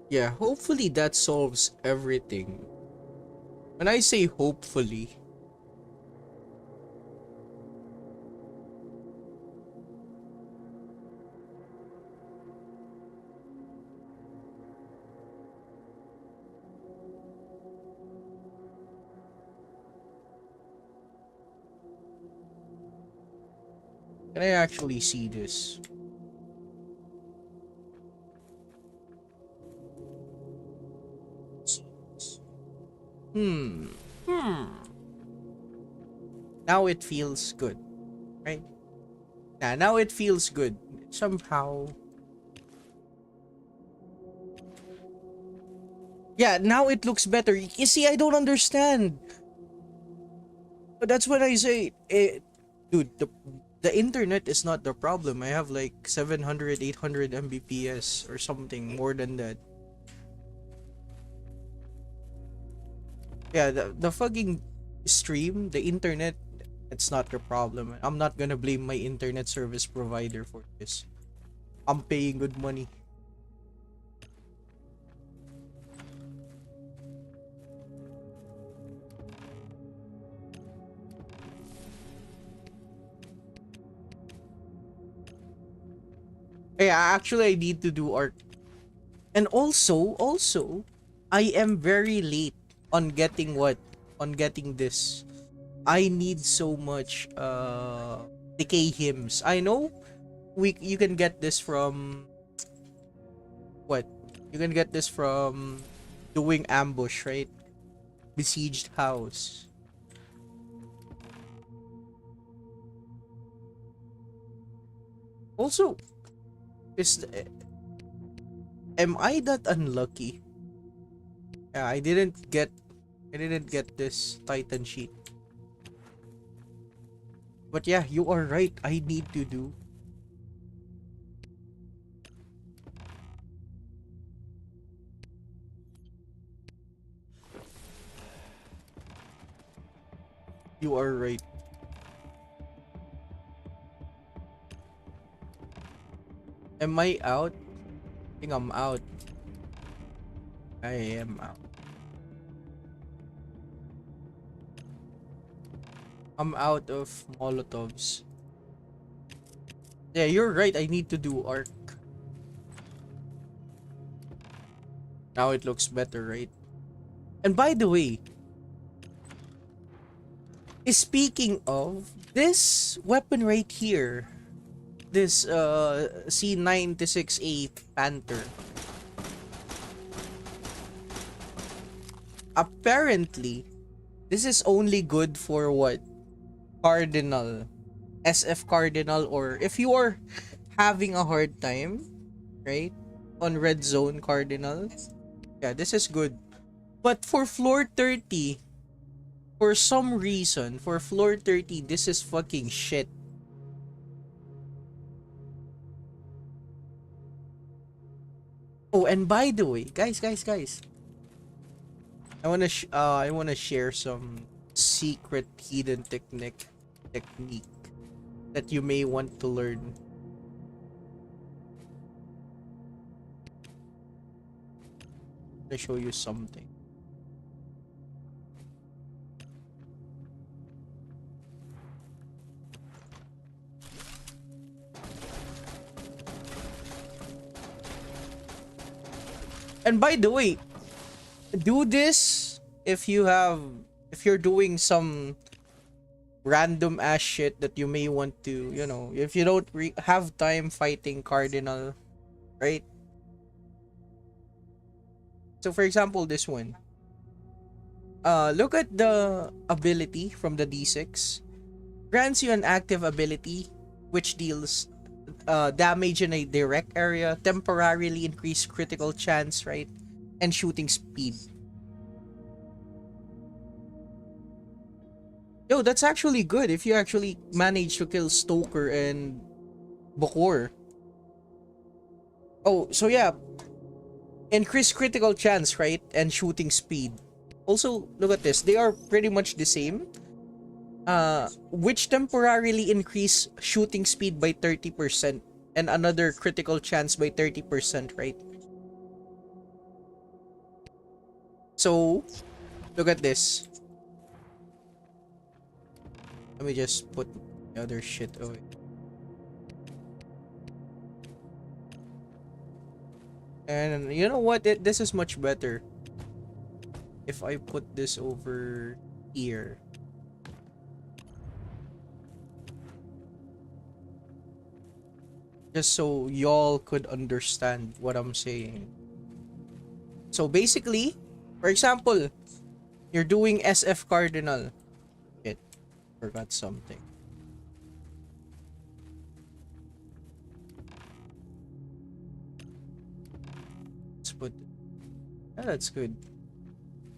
Yeah, hopefully that solves everything. When I say hopefully, can I actually see this? Hmm. Hmm. Now it feels good, right? Yeah, now it feels good. Somehow. Yeah, now it looks better. You see, I don't understand. But that's what I say. Dude, the internet is not the problem. I have like 700, 800 Mbps or something more than that. Yeah, the fucking stream, the internet, it's not the problem. I'm not gonna blame my internet service provider for this. I'm paying good money. Yeah, actually I need to do art. And also, I am very late on getting what? On getting this. I need so much decay hymns. I know you can get this from what? You can get this from doing ambush, right? Besieged house. Also, is am I that unlucky? Yeah, I didn't get this Titan sheet. But yeah, you are right. I need to do. You are right. Am I out? I think I'm out. I am out. I'm out of Molotovs. Yeah, you're right. I need to do arc. Now it looks better, right? And by the way, speaking of this weapon right here, this C96A Panther, apparently this is only good for what? Cardinal, SF Cardinal, or if you are having a hard time, right? On Red Zone Cardinal. Yeah, this is good. But for floor 30, for some reason, for floor 30, this is fucking shit. Oh, and by the way, guys, I wanna share some secret hidden technique that you may want to learn. To show you something. And by the way, do this if you're doing some random ass shit that you may want to, if you don't have time fighting Cardinal, right? So for example, this one. Look at the ability from the D6. Grants you an active ability which deals damage in a direct area, temporarily increase critical chance, right? And shooting speed. Yo, that's actually good if you actually manage to kill Stoker and Bokor. Oh, so yeah, increase critical chance, right? And shooting speed. Also, look at this. They are pretty much the same. Which temporarily increase shooting speed by 30% and another critical chance by 30%, right? So, look at this. Let me just put the other shit away. And you know what? This is much better. If I put this over here. Just so y'all could understand what I'm saying. So basically, for example, you're doing SF Cardinal. Shit, forgot something. Let's put... Yeah, that's good.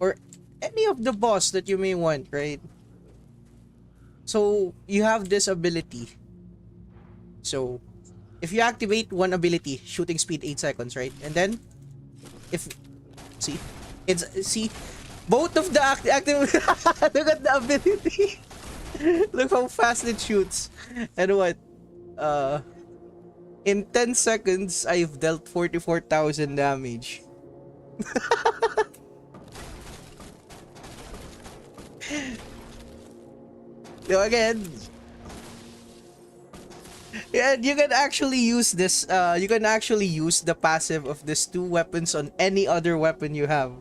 Or any of the boss that you may want, right? So you have this ability. So if you activate one ability, shooting speed 8 seconds, right? And then if see both of the active look at the ability. Look how fast it shoots. And what? In 10 seconds, I've dealt 44,000 damage. So again, yeah, you can actually use this. You can actually use the passive of these two weapons on any other weapon you have.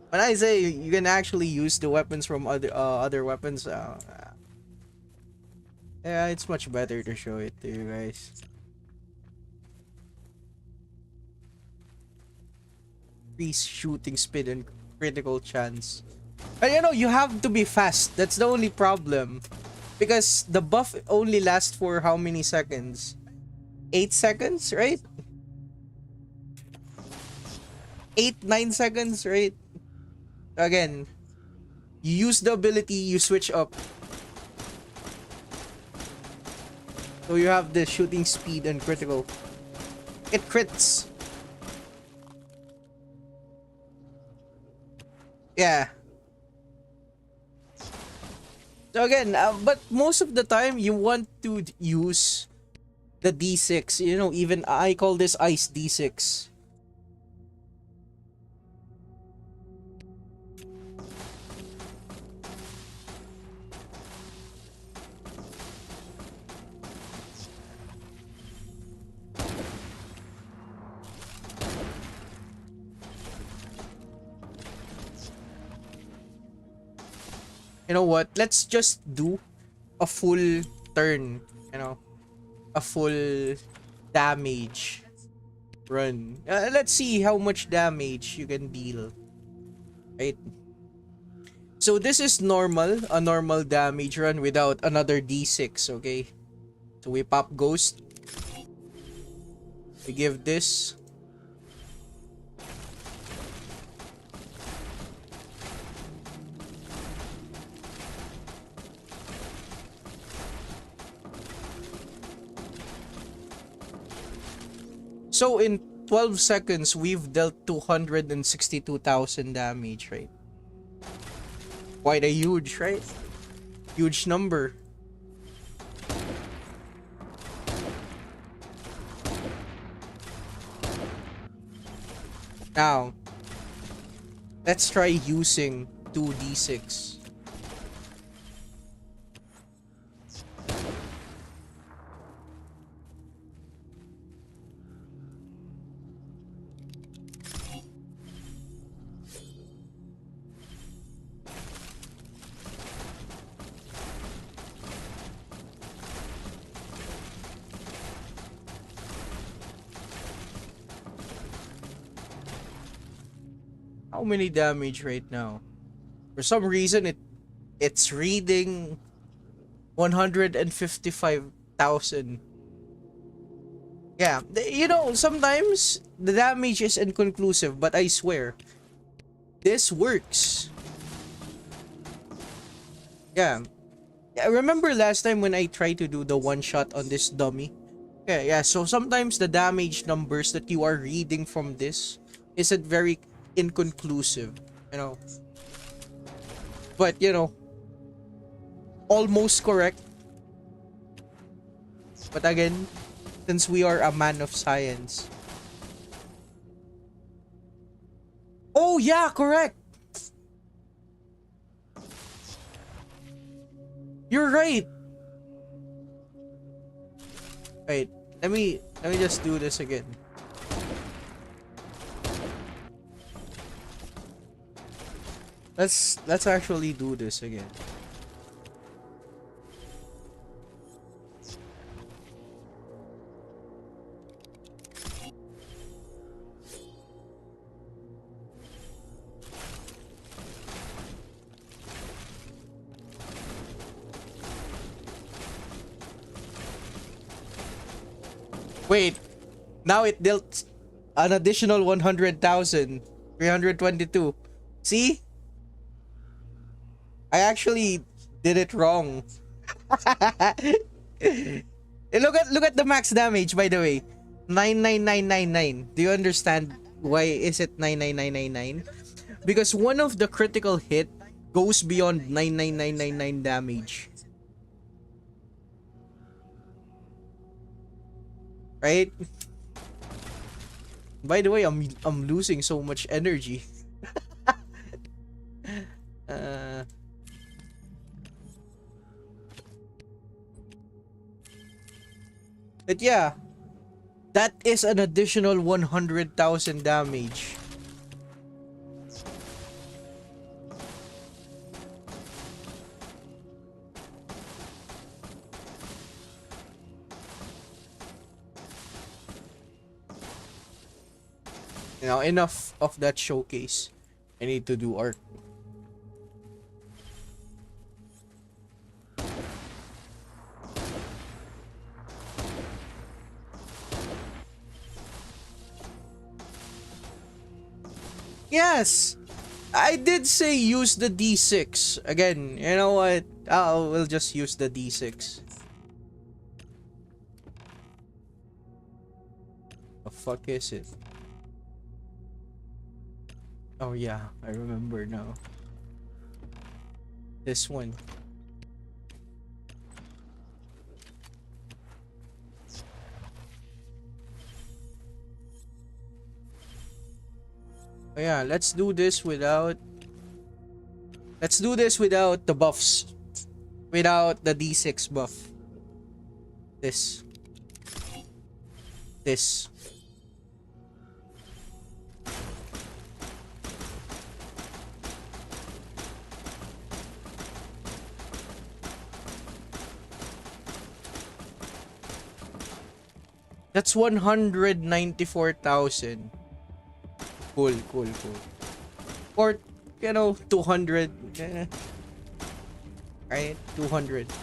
When I say you can actually use the weapons from other weapons, yeah, it's much better to show it to you guys. Increase shooting speed and critical chance. And you know, you have to be fast. That's the only problem. Because the buff only lasts for how many seconds? 8 seconds, right? 8, 9 seconds, right? Again, you use the ability, you switch up. So you have the shooting speed and critical. It crits. Yeah. So again, but most of the time you want to use the D6. You know, even I call this Ice D6. You know what? Let's just do a full turn. You know, a full damage run. Let's see how much damage you can deal. Right? So this is normal, a normal damage run without another D6, okay? So we pop Ghost. We give this. So in 12 seconds, we've dealt 262,000 damage, right? Quite a huge, right? Huge number. Now, let's try using 2d6. How many damage right now? For some reason, it's reading 155,000. Yeah, you know, sometimes the damage is inconclusive, but I swear, this works. Yeah. I remember last time when I tried to do the one shot on this dummy. Yeah, so sometimes the damage numbers that you are reading from this isn't very inconclusive, you know. But, you know, almost correct. But again, since we are a man of science, Oh yeah, correct. You're right. Wait, let me just do this again. Let's actually do this again. Wait, now it dealt an additional 100,322. See? I actually did it wrong. Look at the max damage, by the way. 99999. Do you understand why is it 99999? Because one of the critical hit goes beyond 99999 damage. Right? By the way, I'm losing so much energy. uh But yeah, that is an additional 100,000 damage. You know, enough of that showcase. I need to do art. Yes! I did say use the D6. Again, you know what? We'll just use the D6. The fuck is it? Oh yeah, I remember now. This one. Oh yeah, let's do this without the buffs. Without the D6 buff. This. That's 194,000. Cool. Or, 200. Right? 200.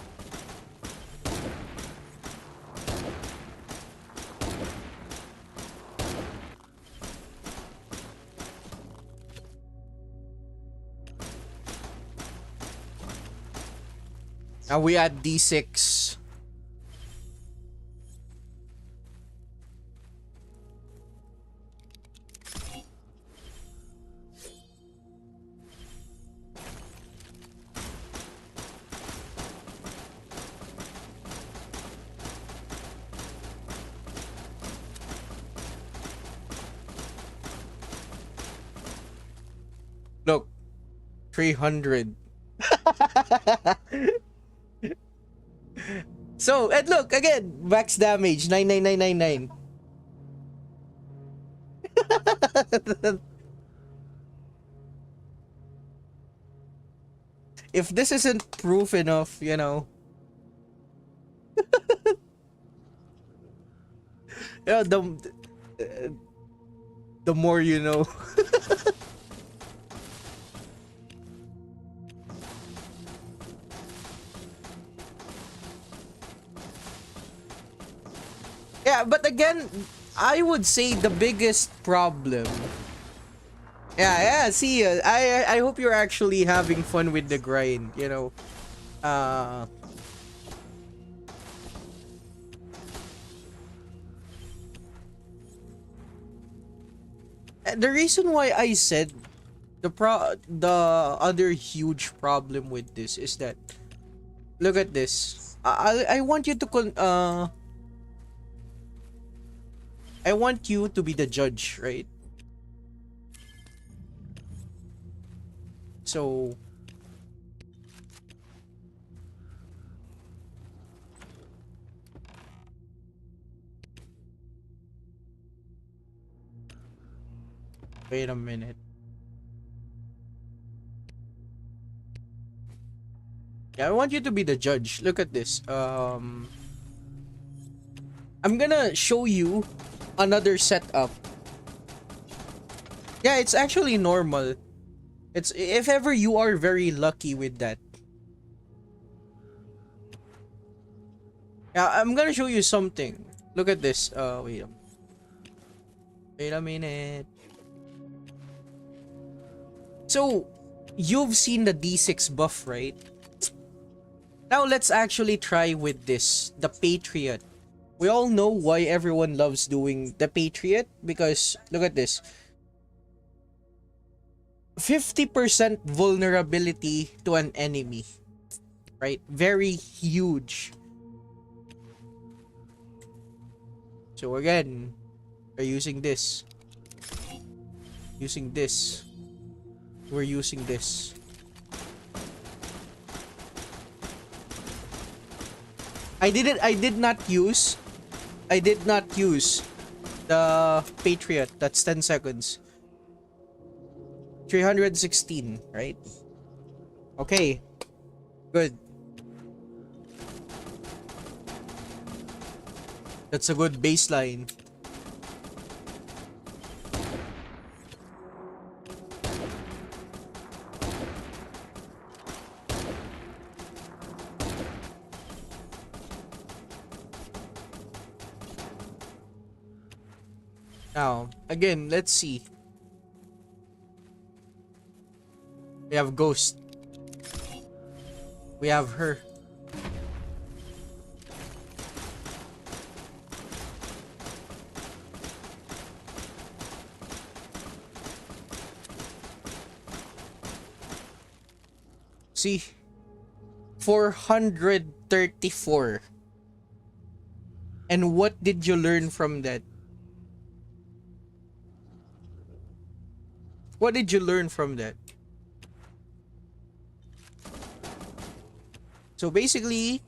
Now we add D6. Look, 300. So, and look, again, max damage, 99999. If this isn't proof enough, the more you know. Yeah, but again, I would say the biggest problem. Yeah, see, I hope you're actually having fun with the grind, The reason why I said the other huge problem with this is that, look at this. I want you to I want you to be the judge, right? So wait a minute. Yeah, I want you to be the judge. Look at this. I'm gonna show you another setup. Yeah, it's actually normal. It's if ever you are very lucky with that. Yeah, I'm gonna show you something. Look at this. Wait a minute. So, you've seen the D6 buff, right? Now let's actually try with this, the Patriot. We all know why everyone loves doing the Patriot because look at this. 50% vulnerability to an enemy, right? Very huge. So again, we're using this. Using this. We're using this. I did not use the Patriot. That's 10 seconds. 316, right? Okay. Good. That's a good baseline. Now, again, let's see. We have Ghost. We have her. See? 434. And what did you learn from that? What did you learn from that? So basically,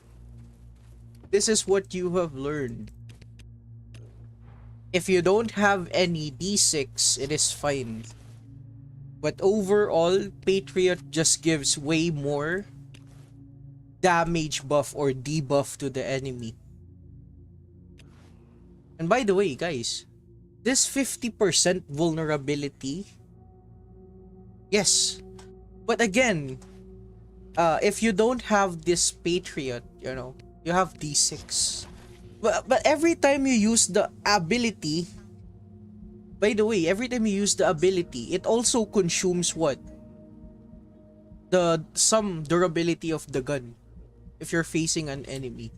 this is what you have learned. If you don't have any D6, it is fine. But overall, Patriot just gives way more damage buff or debuff to the enemy. And by the way, guys, this 50% vulnerability, yes. But again, if you don't have this Patriot, you know, you have D6. But every time you use the ability, by the way, every time you use the ability, it also consumes what? Some durability of the gun if you're facing an enemy.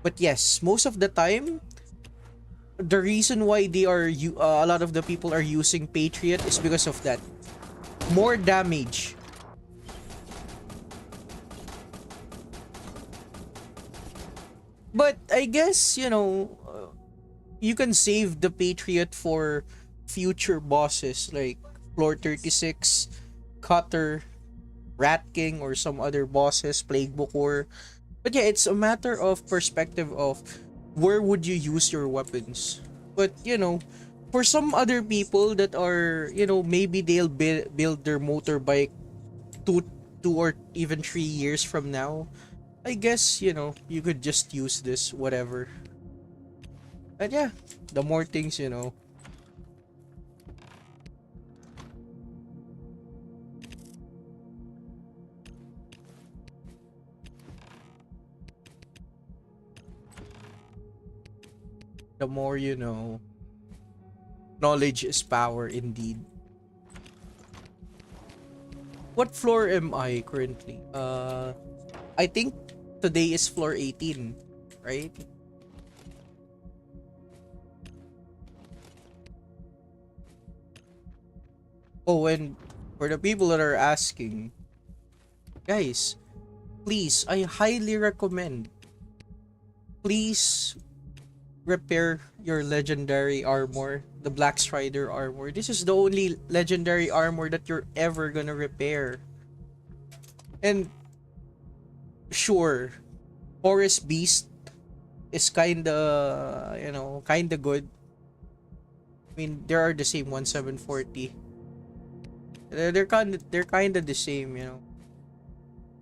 But yes, most of the time, the reason why a lot of the people are using Patriot is because of that. More damage. But I guess, you know, you can save the Patriot for future bosses like Floor 36, Cutter, Rat King, or some other bosses, Plague Bokor. But yeah, it's a matter of perspective of where would you use your weapons. But, you know, for some other people that are, you know, maybe they'll build their motorbike two or even 3 years from now, I guess, you know, you could just use this, whatever. But yeah, the more things, you know. The more you know. Knowledge is power indeed. What floor am I currently? I think today is floor 18, right? Oh, and for the people that are asking, guys, please, I highly recommend, please repair your legendary armor, the Black Strider armor. This is the only legendary armor that you're ever gonna repair. And sure, Forest Beast is kinda, kinda good. I mean, there are the same 1740. They're kinda the same.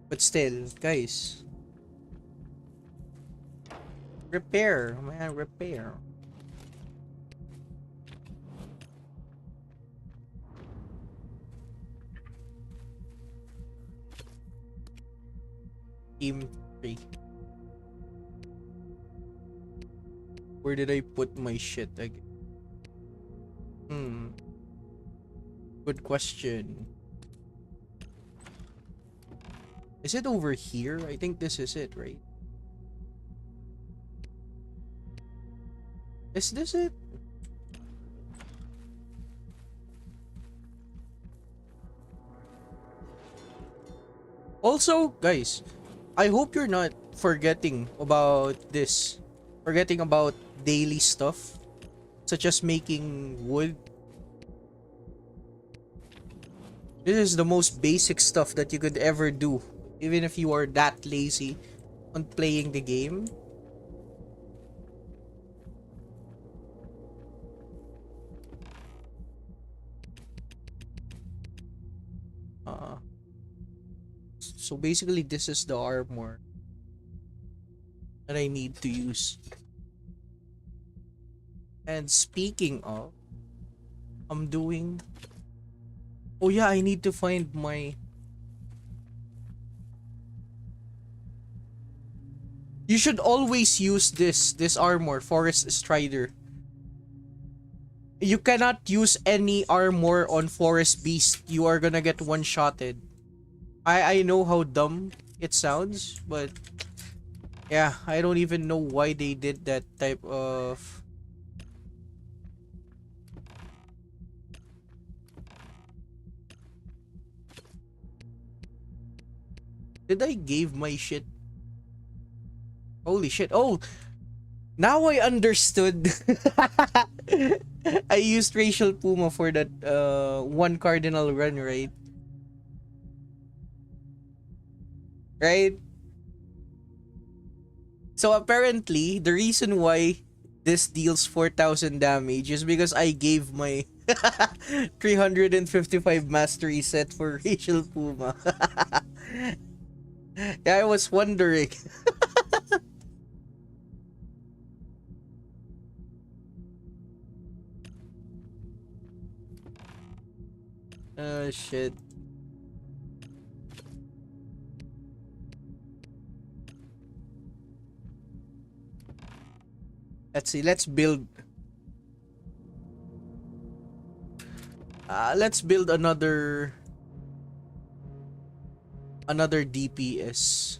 But still, guys, repair, man, repair. Team 3. Where did I put my shit again? Good question. Is it over here? I think this is it, right? Is this it? Also, guys, I hope you're not forgetting about this. Forgetting about daily stuff, such as making wood. This is the most basic stuff that you could ever do, even if you are that lazy on playing the game. So basically, this is the armor that I need to use. And speaking of, I'm doing... Oh yeah, I need to find my... You should always use this armor, Forest Strider. You cannot use any armor on Forest Beast. You are gonna get one-shotted. I know how dumb it sounds, but yeah, I don't even know why they did that type of... Did I give my shit? Holy shit. Oh, now I understood. I used Racial Puma for that one cardinal run, right? Right? So apparently, the reason why this deals 4,000 damage is because I gave my 355 mastery set for Racial Puma. Yeah, I was wondering. Oh shit. Let's see, let's build another DPS.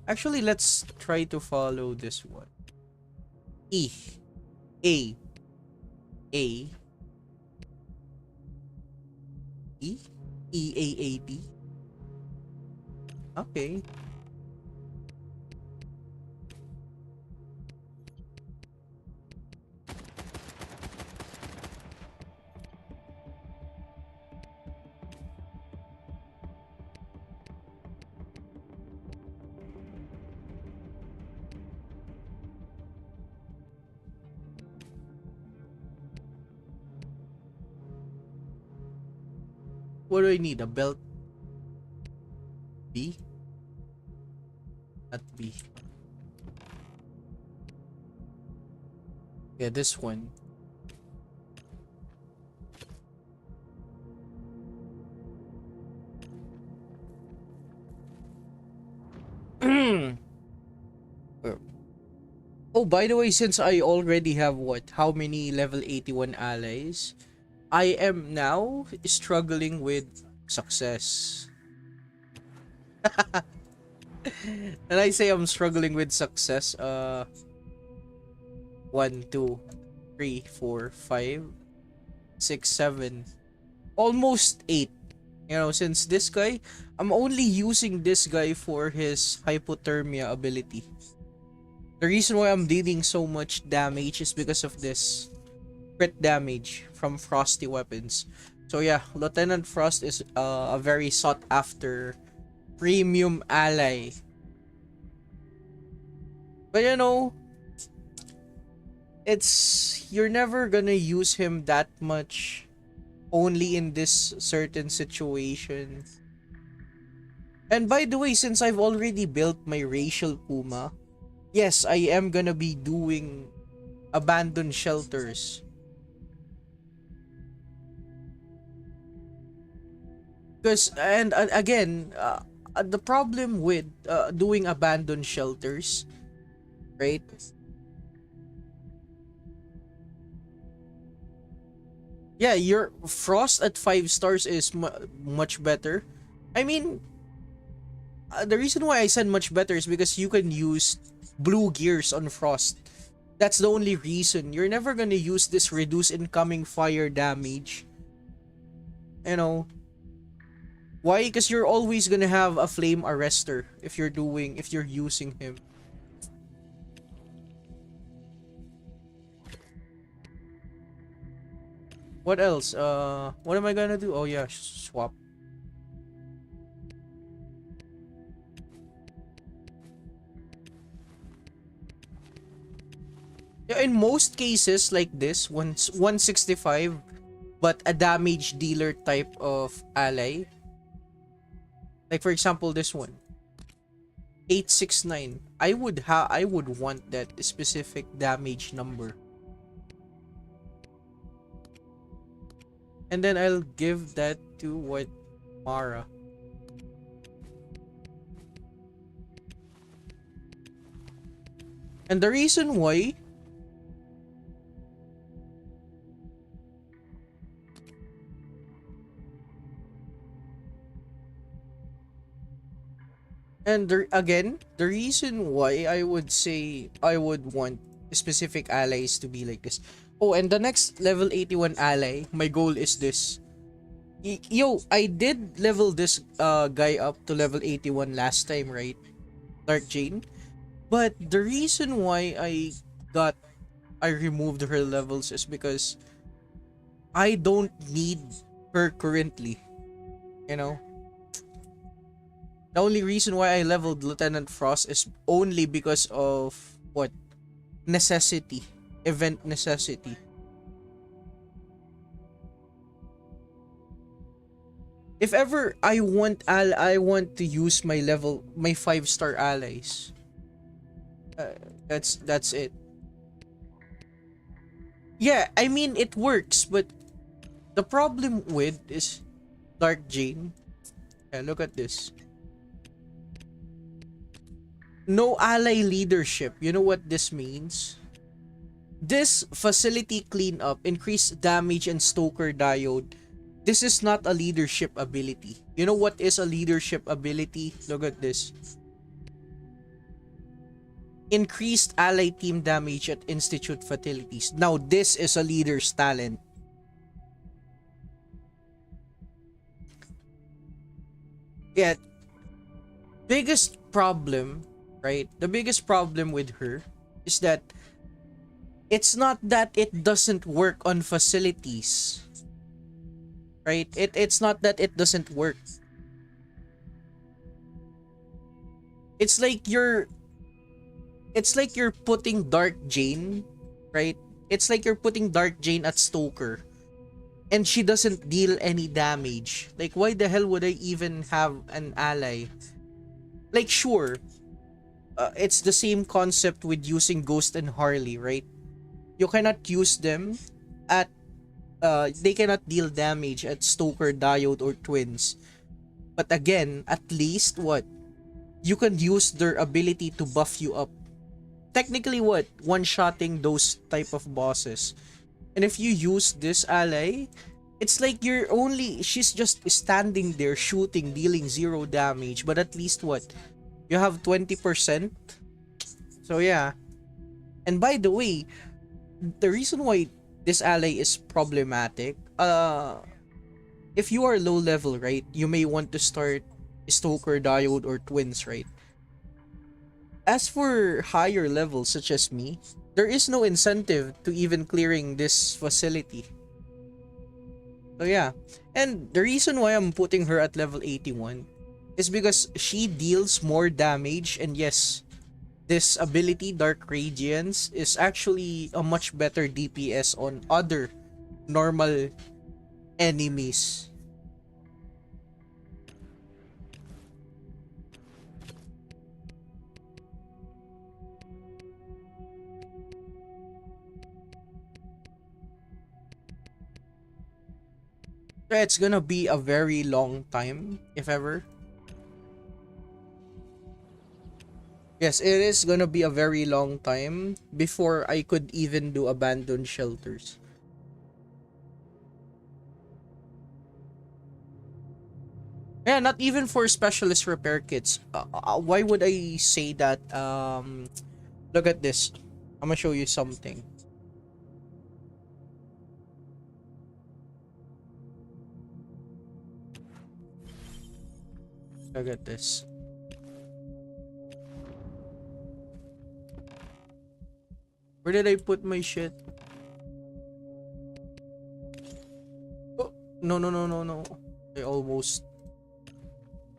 Actually, let's try to follow this one. E A A E EAAD. Okay. What do I need? A belt? B? Not B. Yeah, this one. Oh, by the way, since I already have how many level 81 allies, I am now struggling with success. And I say I'm struggling with success, 1, 2, 3, 4, 5, 6, 7, almost 8. Since this guy, I'm only using this guy for his hypothermia ability. The reason why I'm dealing so much damage is because of this crit damage from frosty weapons. So yeah, Lieutenant Frost is a very sought after premium ally. But you know, you're never gonna use him that much only in this certain situation. And by the way, since I've already built my racial Puma, yes, I am gonna be doing abandoned shelters. Because, and again, the problem with doing abandoned shelters, right? Yeah, your Frost at 5 stars is much better. I mean, the reason why I said much better is because you can use blue gears on Frost. That's the only reason. You're never gonna use this reduce incoming fire damage. You know, why? Because you're always gonna have a flame arrestor if you're using him. What else? What am I gonna do? Oh yeah, swap. Yeah, in most cases like this, once 165, but a damage dealer type of ally. Like for example, this one. 869. I would want that specific damage number. And then I'll give that to what, Mara. And the reason why again, the reason why I would say I would want specific allies to be like this. Oh, and the next level 81 ally, my goal is this. Yo, I did level this guy up to level 81 last time, right? Dark Jane. But the reason why I removed her levels is because I don't need her currently, you know? The only reason why I leveled Lieutenant Frost is only because of what? Necessity. Event necessity. If ever I want to use my 5-star allies. That's it. Yeah, I mean it works, but the problem with is Dark Jane. Yeah, look at this. No ally leadership. You know what this means? This facility cleanup, increased damage and Stoker diode. This is not a leadership ability. You know what is a leadership ability? Look at this. Increased ally team damage at Institute facilities. Now this is a leader's talent. Yeah. Biggest problem, right? The biggest problem with her is that it's not that it doesn't work on facilities. Right? It's not that it doesn't work. It's like you're putting Dark Jane, right? It's like you're putting Dark Jane at Stoker and she doesn't deal any damage. Like why the hell would I even have an ally? Like sure, it's the same concept with using Ghost and Harley, right? You cannot use them at they cannot deal damage at Stoker, Diode, or Twins. But again, at least what? You can use their ability to buff you up. Technically what? One-shotting those type of bosses. And if you use this ally, it's like she's just standing there shooting, dealing 0 damage. But at least what? You have 20%. So yeah. And by the way, the reason why this ally is problematic, if you are low level, right, you may want to start Stoker, Diode, or Twins, right? as for higher levels such as me, there is no incentive to even clearing this facility. So yeah. And the reason why I'm putting her at level 81 is because she deals more damage, and yes, this ability Dark Radiance is actually a much better DPS on other normal enemies. So it's gonna be a very long time, if ever. Yes, it is gonna be a very long time before I could even do abandoned shelters. Yeah, not even for specialist repair kits. Why would I say that? Look at this. I'm gonna show you something. Look at this. Where did I put my shit? Oh, no, no, no, no, no. I almost...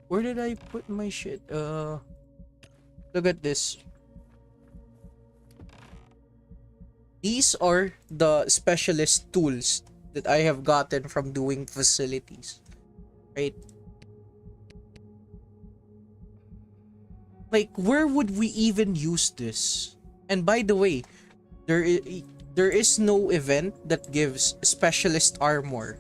Where did I put my shit? Look at this. These are the specialist tools that I have gotten from doing facilities. Right? Like, where would we even use this? And by the way, there is no event that gives specialist armor.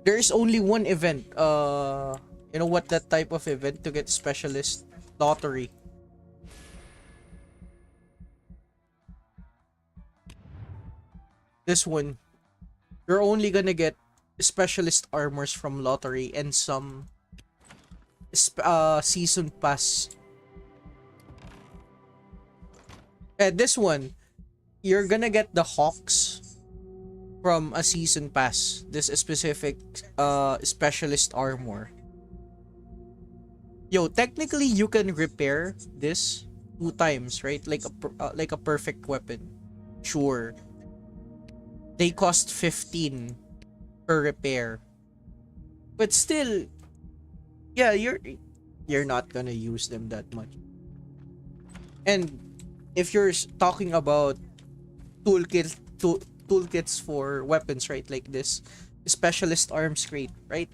There is only one event. You know what that type of event to get specialist lottery? This one. You're only gonna get specialist armors from lottery and some season pass. This one, you're gonna get the hawks from a season pass. This specific specialist armor. Yo, technically you can repair this 2 times, right? Like a perfect weapon. Sure. They cost 15 per repair. But still, yeah, you're not gonna use them that much. And if you're talking about toolkits for weapons, right? Like this specialist arms crate, right?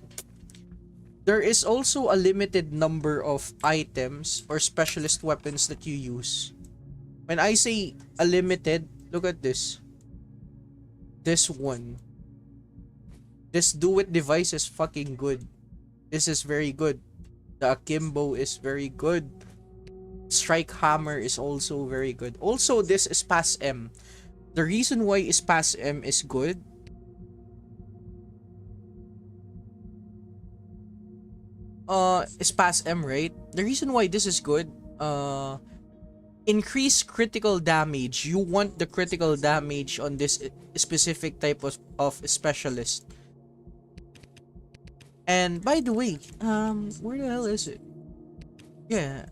There is also a limited number of items or specialist weapons that you use. When I say a limited, look at this. This one. This do-it device is fucking good. This is very good. The akimbo is very good. Strike hammer is also very good. Also, this is Pass M. The reason why is Pass M is good. Is Pass M, right? The reason why this is good, increase critical damage. You want the critical damage on this specific type of specialist. And by the way, where the hell is it? Yeah.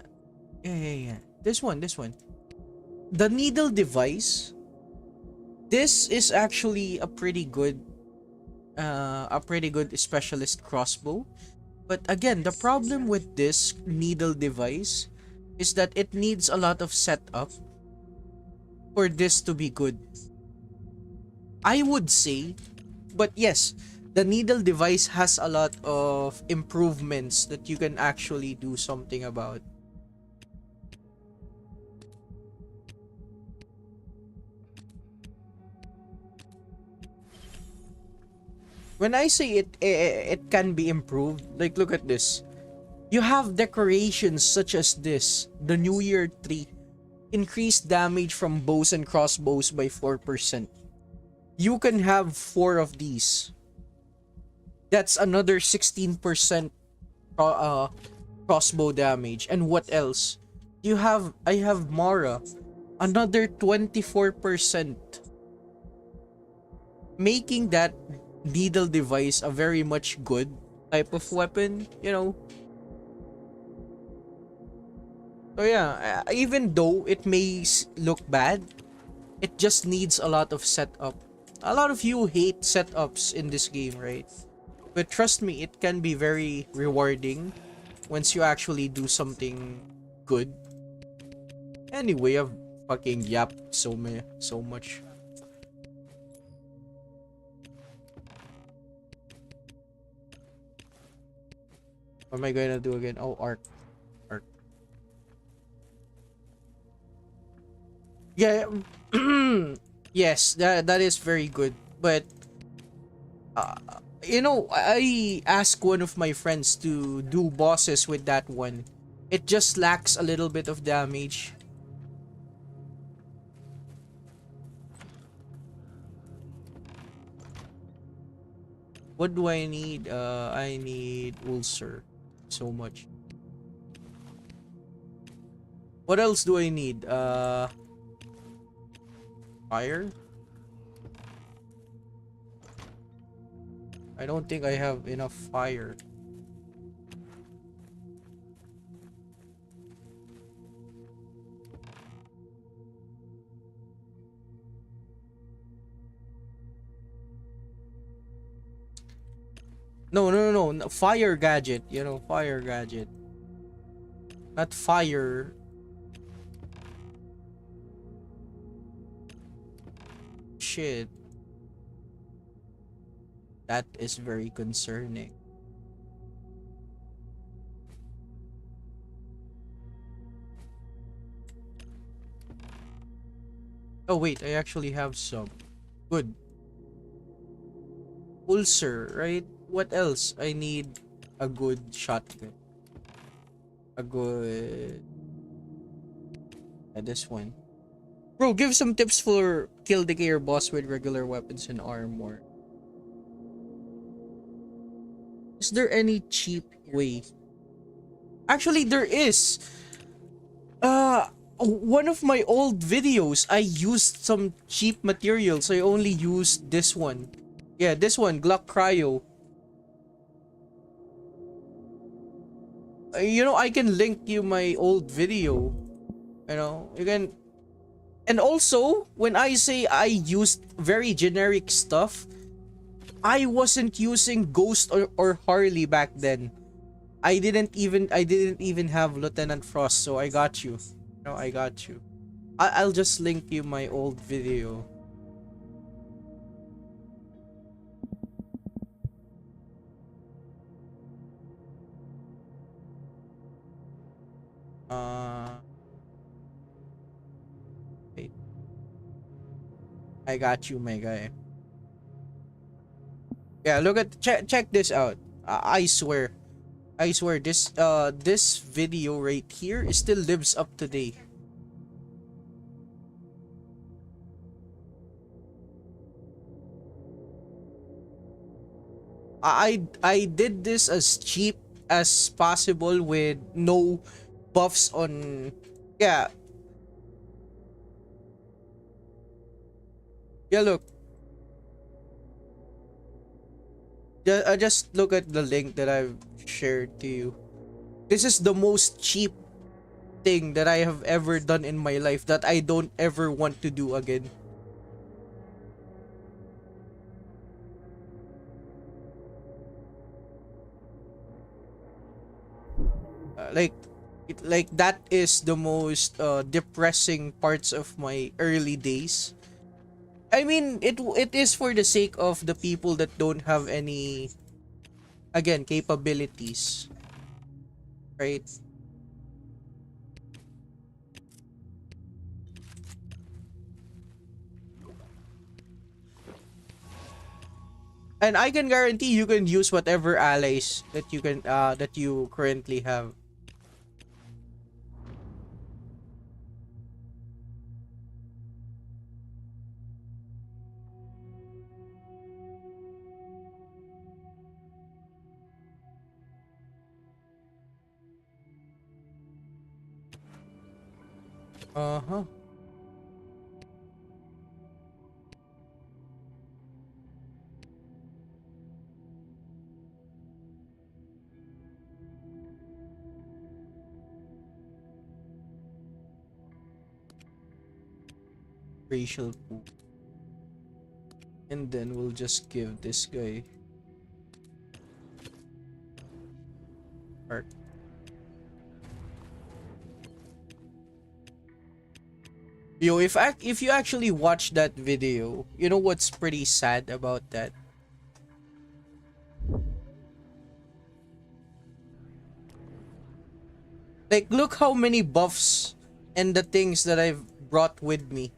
This one. The needle device. This is actually a pretty good specialist crossbow. But again, the problem with this needle device is that it needs a lot of setup for this to be good. I would say, but yes, the needle device has a lot of improvements that you can actually do something about. When I say it can be improved, like look at this. You have decorations such as this, the New Year tree. Increased damage from bows and crossbows by 4%. You can have 4 of these. That's another 16% crossbow damage. And what else? I have Mara. Another 24%. Making that needle device a very much good type of weapon, you know. So yeah, even though it may look bad, it just needs a lot of setup. A lot of you hate setups in this game, right? But trust me, it can be very rewarding once you actually do something good. Anyway, I've fucking yapped so much. What am I gonna do again? Oh, art. Yeah, yes, that is very good. But uh, I asked one of my friends to do bosses with that one. It just lacks a little bit of damage. What do I need? I need ulcer. So much. What else do I need? Fire? I don't think I have enough fire. No. Fire gadget. Fire gadget. Not fire. Shit. That is very concerning. Oh wait, I actually have some. Good. Ulcer, right? What else? I need a good shotgun. A good... this one. Bro, give some tips for kill the gear boss with regular weapons and armor. Is there any cheap way? Actually, there is. One of my old videos, I used some cheap materials. I only used this one. Yeah, this one, Glock Cryo. I can link you my old video. You can... And also, when I say I used very generic stuff, I wasn't using Ghost or Harley back then. I didn't even have Lieutenant Frost, so I got you. No, I got you. I'll just link you my old video. Uh, wait. I got you, my guy. Yeah, look at check this out. I swear this video right here it still lives up today. I did this as cheap as possible with no buffs on. Yeah, yeah, look. Just look at the link that I've shared to you. This is the most cheap thing that I have ever done in my life that I don't ever want to do again. Like that is the most depressing parts of my early days. I mean, it is for the sake of the people that don't have any, again, capabilities, right? And I can guarantee you can use whatever allies that you currently have. Uh-huh. facial pool. And then we'll just give this guy art. Yo, if you actually watch that video, you know what's pretty sad about that? Like, look how many buffs and the things that I've brought with me.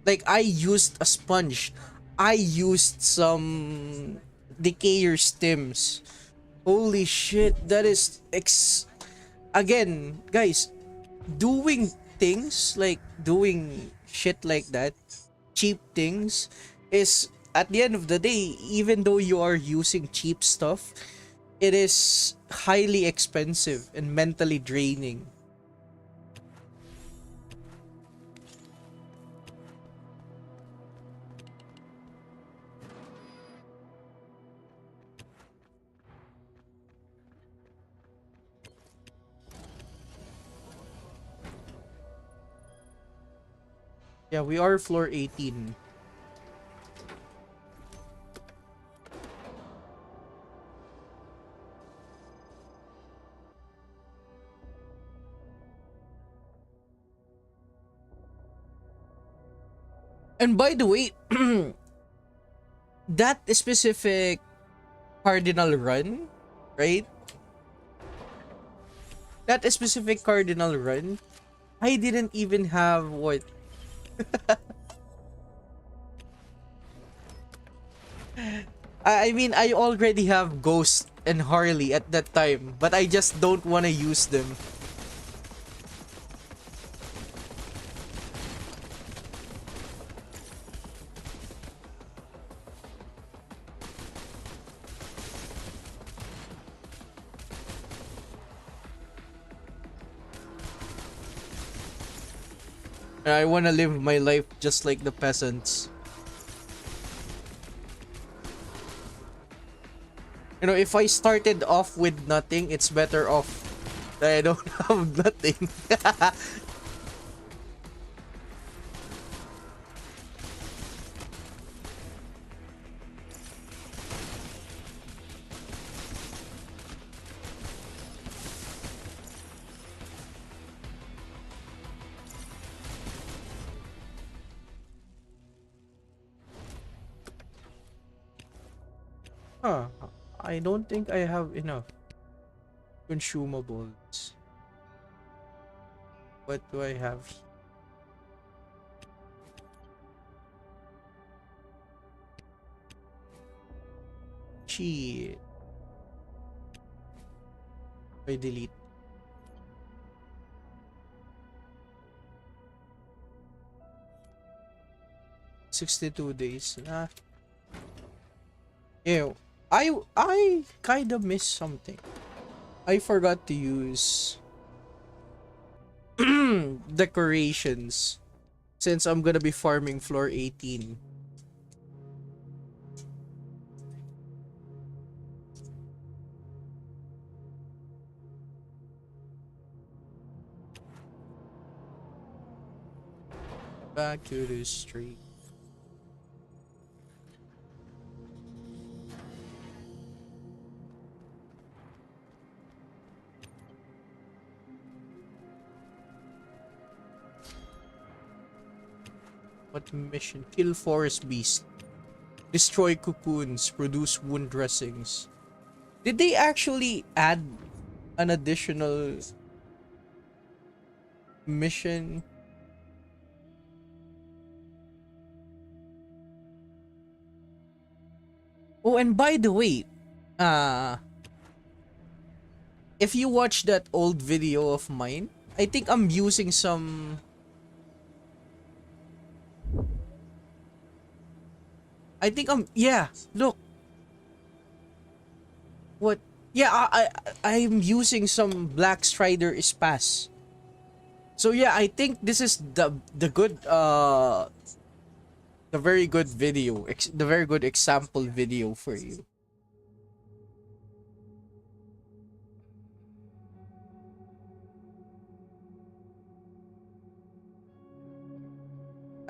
Like, I used a sponge. I used some decayer stims. Holy shit, that is again, guys, doing things like doing shit like that, cheap things, is at the end of the day, even though you are using cheap stuff, it is highly expensive and mentally draining. Yeah, we are floor 18. And by the way, that specific cardinal run, right? That specific cardinal run, I didn't even have what. I mean, I already have Ghost and Harley at that time, but I just don't want to use them. I want to live my life just like the peasants. You know, if I started off with nothing, it's better off that I don't have nothing. Huh. I don't think I have enough consumables. What do I have? Shit. I delete. 62 days. Nah. Ew. I kind of missed something. I forgot to use decorations since I'm gonna be farming floor 18. Back to the street. What mission? Kill forest beast. Destroy cocoons. Produce wound dressings. Did they actually add an additional mission? Oh, and by the way, uh, if you watch that old video of mine, I think I'm using some. I think yeah, look. What? Yeah, I'm using some Black Strider Espas. So yeah, I think this is the good the very good video, the very good example video for you.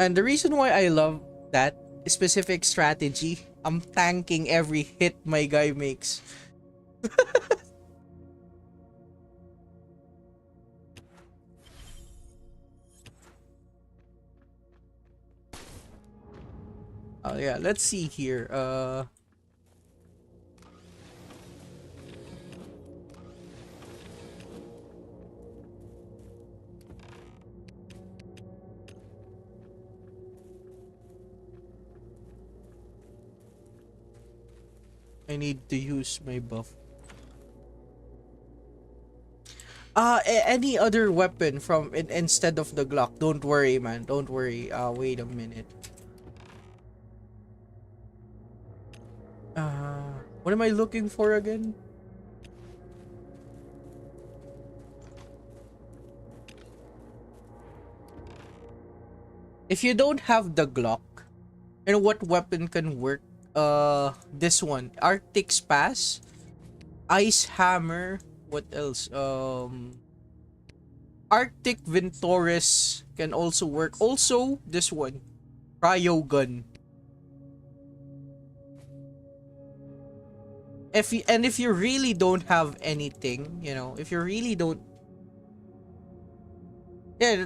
And the reason why I love that specific strategy, I'm tanking every hit my guy makes. Yeah, let's see here. I need to use my buff. Any other weapon from instead of the Glock. Don't worry, man. Don't worry. Wait a minute. What am I looking for again? If you don't have the Glock, you know what weapon can work? This one. Arctic Pass, Ice Hammer. What else? Arctic Ventoris can also work. Also, this one. Cryo Gun. If you really don't have anything, you know, if you really don't, yeah.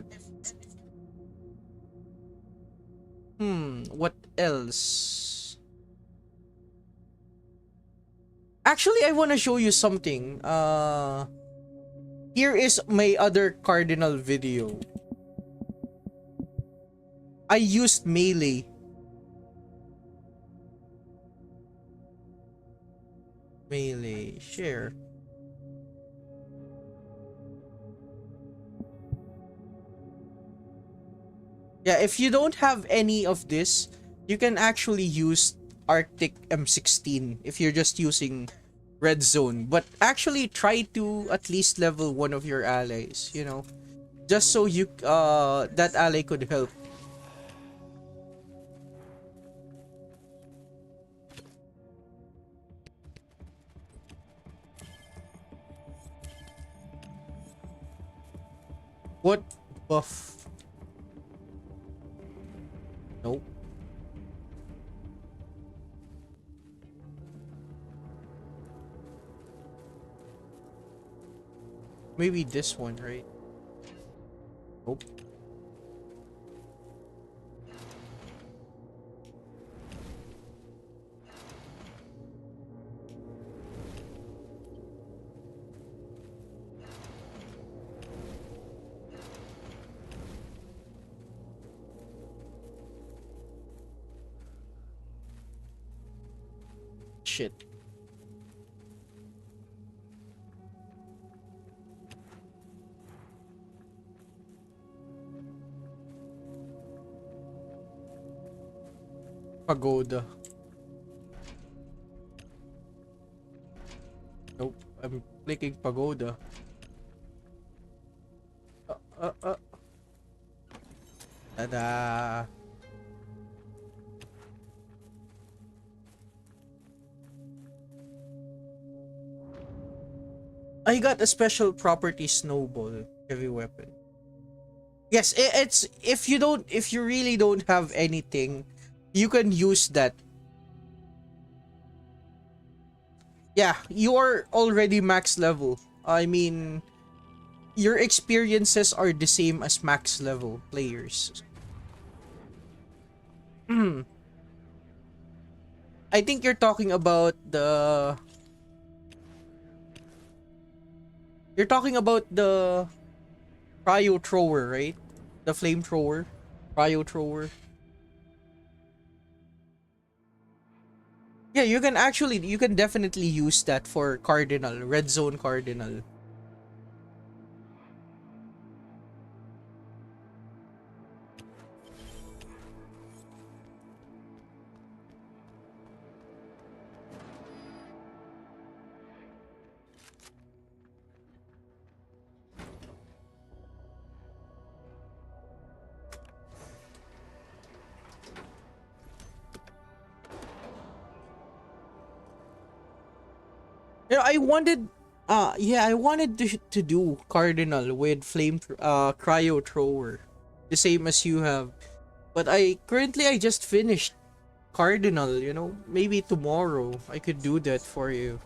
What else? Actually, I want to show you something. Here is my other cardinal video. I used melee. Melee share. Yeah, if you don't have any of this, you can actually use Arctic M16 if you're just using red zone. But actually try to at least level one of your allies, you know, just so you that ally could help. What buff? Nope. Maybe this one, right? Nope. Shit. Pagoda. Nope. I'm clicking pagoda. Uh. Tada. I got a special property snowball heavy weapon. Yes, it's if you really don't have anything, you can use that. Yeah, you are already max level. I mean, your experiences are the same as max level players. I think you're talking about the cryo thrower, right? The flamethrower, cryo thrower. Yeah, you can definitely use that for Cardinal, Red Zone Cardinal. You know, I wanted to do Cardinal with flame cryo thrower, the same as you have. But I just finished Cardinal, you know. Maybe tomorrow I could do that for you.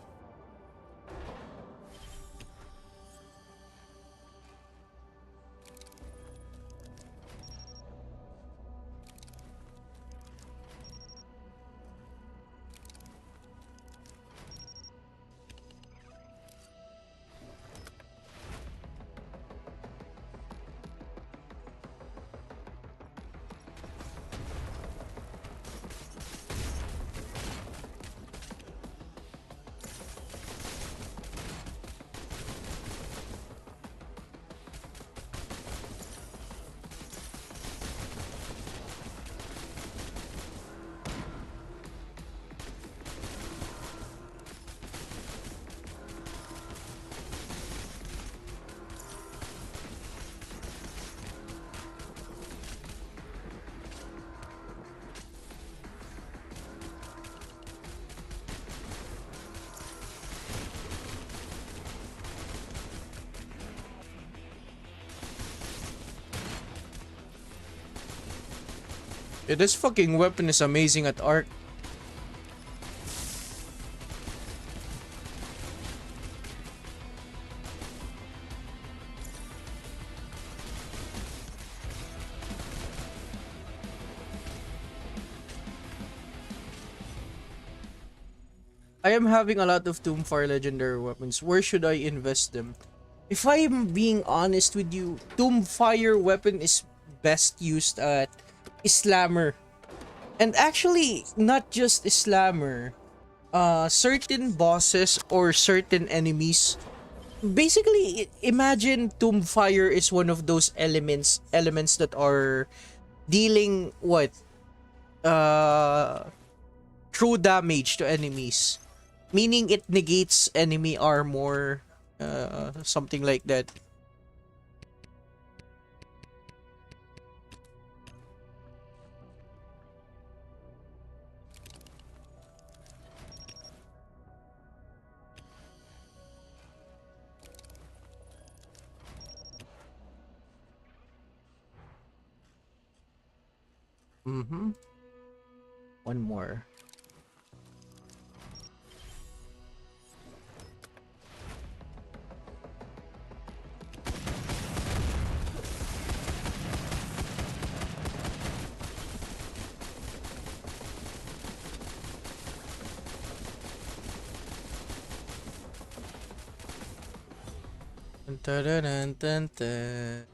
Yeah, this fucking weapon is amazing at arc. I am having a lot of Doomfire legendary weapons. Where should I invest them? If I'm being honest with you, Doomfire weapon is best used at Slammer. And actually, not just Slammer. Certain bosses or certain enemies. Basically, imagine Doomfire is one of those elements that are dealing what? True damage to enemies. Meaning it negates enemy armor, something like that. Mm-hmm. One more. Dun, dun, dun, dun, dun, dun.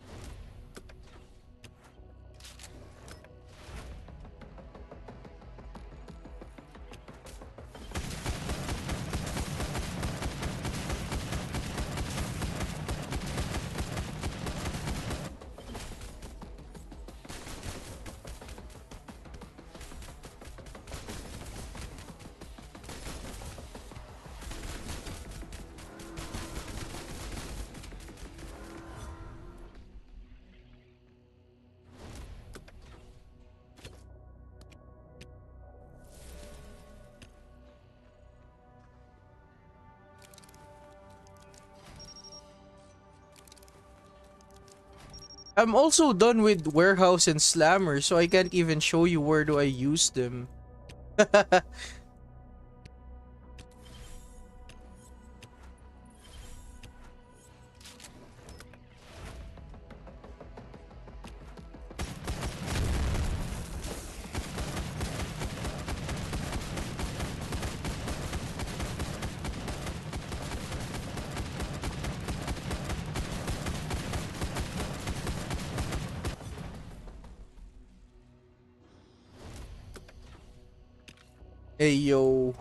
I'm also done with warehouse and slammer, so I can't even show you where do I use them. Hey yo.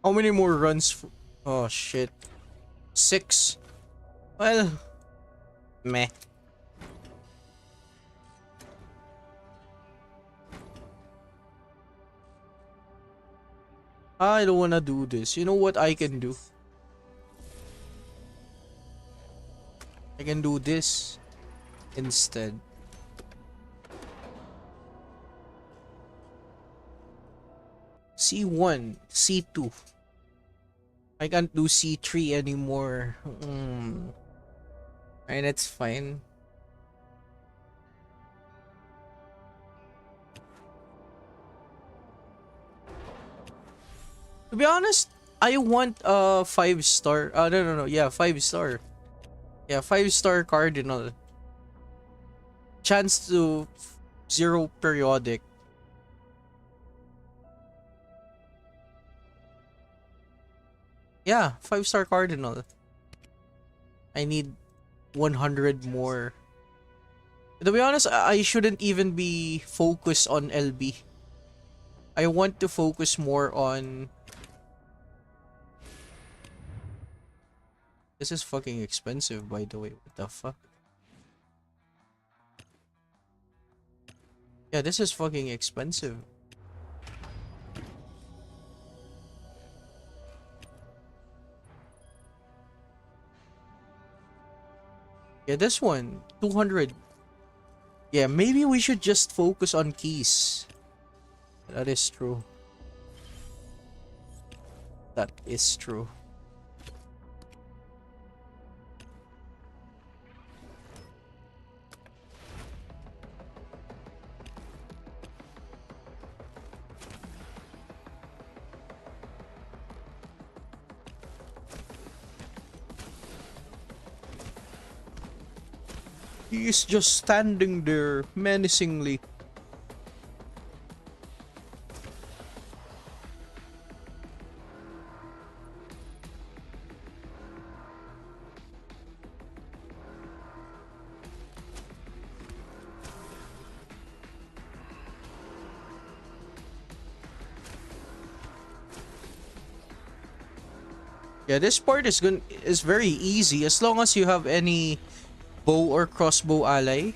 How many more runs? Oh shit. 6. Well, meh. I don't wanna do this. You know what I can do? I can do this instead. C1, C2. I can't do C3 anymore. And it's fine. To be honest, I want a 5-star. No. Yeah, 5-star. Yeah, 5-star cardinal. Chance to 0 periodic. Yeah, 5-star cardinal. I need 100 more. To be honest, I shouldn't even be focused on LB. I want to focus more on... This is fucking expensive, by the way. What the fuck? Yeah, this is fucking expensive. Yeah, this one, 200. Yeah, maybe we should just focus on keys. That is true. That is true. He is just standing there menacingly. Yeah, this part is very easy as long as you have any bow or crossbow ally.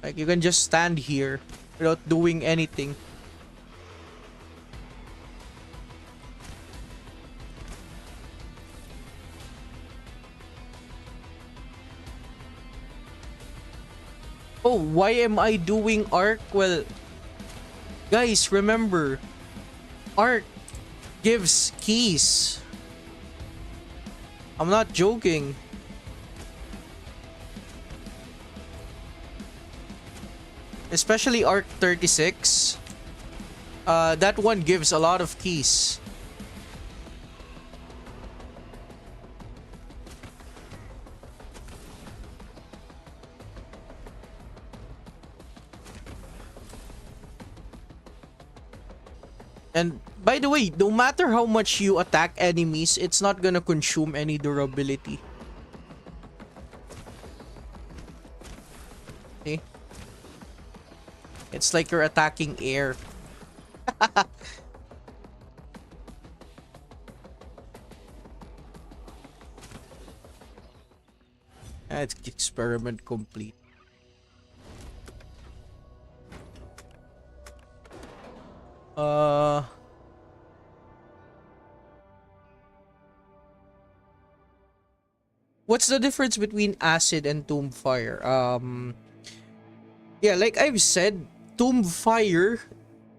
Like you can just stand here without doing anything. Oh, why am I doing arc? Well, guys, remember, arc gives keys. I'm not joking. Especially arc 36. That one gives a lot of keys. And by the way, no matter how much you attack enemies, it's not gonna consume any durability. See? It's like you're attacking air. It's experiment complete. Uh, what's the difference between acid and tomb fire? Yeah, like I've said, tomb fire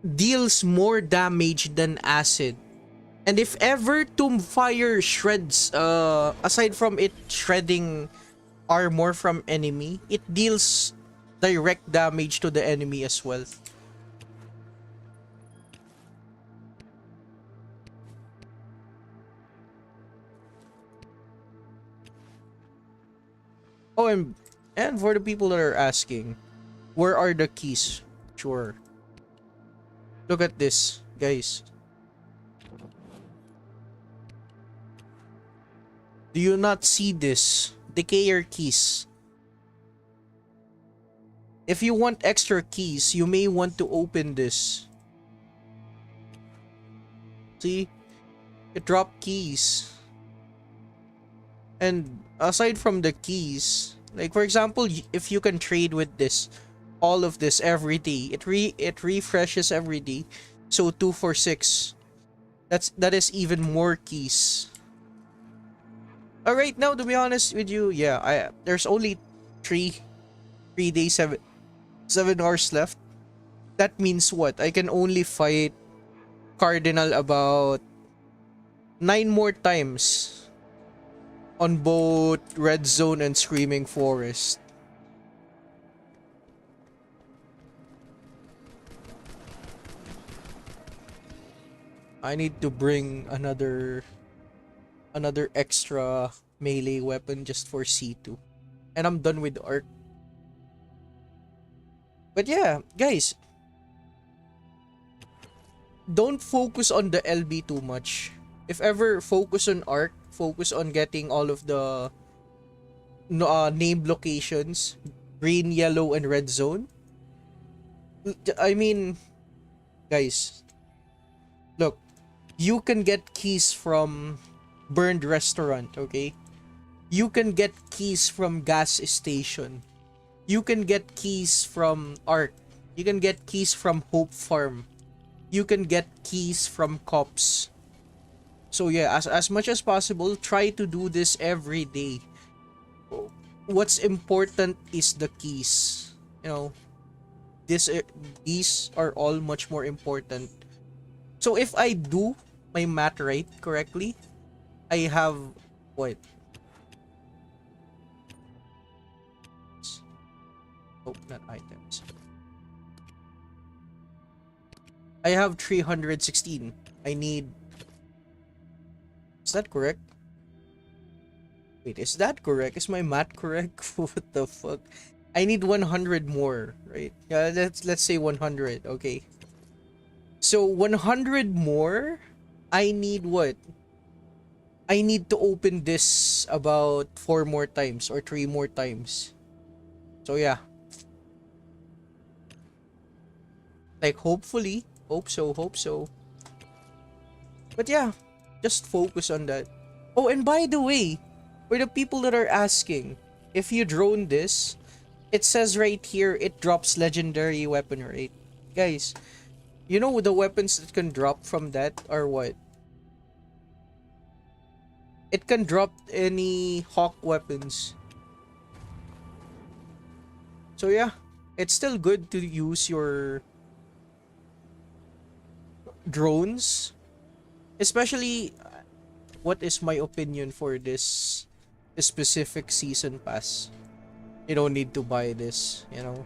deals more damage than acid. And if ever tomb fire shreds, aside from it shredding armor from enemy, it deals direct damage to the enemy as well. Oh, and for the people that are asking, where are the keys? Sure. Look at this, guys. Do you not see this? Decayer keys. If you want extra keys, you may want to open this. See? It dropped keys. And aside from the keys, like for example, if you can trade with this, all of this every day, it refreshes every day. So 2 for 6. That is even more keys. Alright, now to be honest with you, yeah, there's only 3 days, 7 hours left. That means what? I can only fight Cardinal about 9 more times on both Red Zone and Screaming Forest. I need to bring another extra melee weapon just for C2. And I'm done with Arc. But yeah, guys, don't focus on the LB too much. If ever, focus on Arc. Focus on getting all of the named locations. Green, yellow, and red zone. I mean, guys, look. You can get keys from Burned Restaurant, okay? You can get keys from Gas Station. You can get keys from Arc. You can get keys from Hope Farm. You can get keys from Cops. So yeah, as much as possible, try to do this every day. What's important is the keys. You know, these are all much more important. So if I do my math right correctly, I have what? Oh, not items. I have 316. I need... Is that correct? Wait, is that correct? Is my math correct? What the fuck? I need 100 more, right? Yeah, let's say 100, okay. So 100 more, I need what? I need to open this about 4 more times or 3 more times. So yeah. Like hopefully, hope so. But yeah, just focus on that. Oh, and by the way, for the people that are asking, if you drone this, it says right here it drops legendary weapon, right? Guys, you know the weapons that can drop from that are what? It can drop any hawk weapons. So yeah, it's still good to use your drones. Especially, what is my opinion for this specific season pass? You don't need to buy this, you know.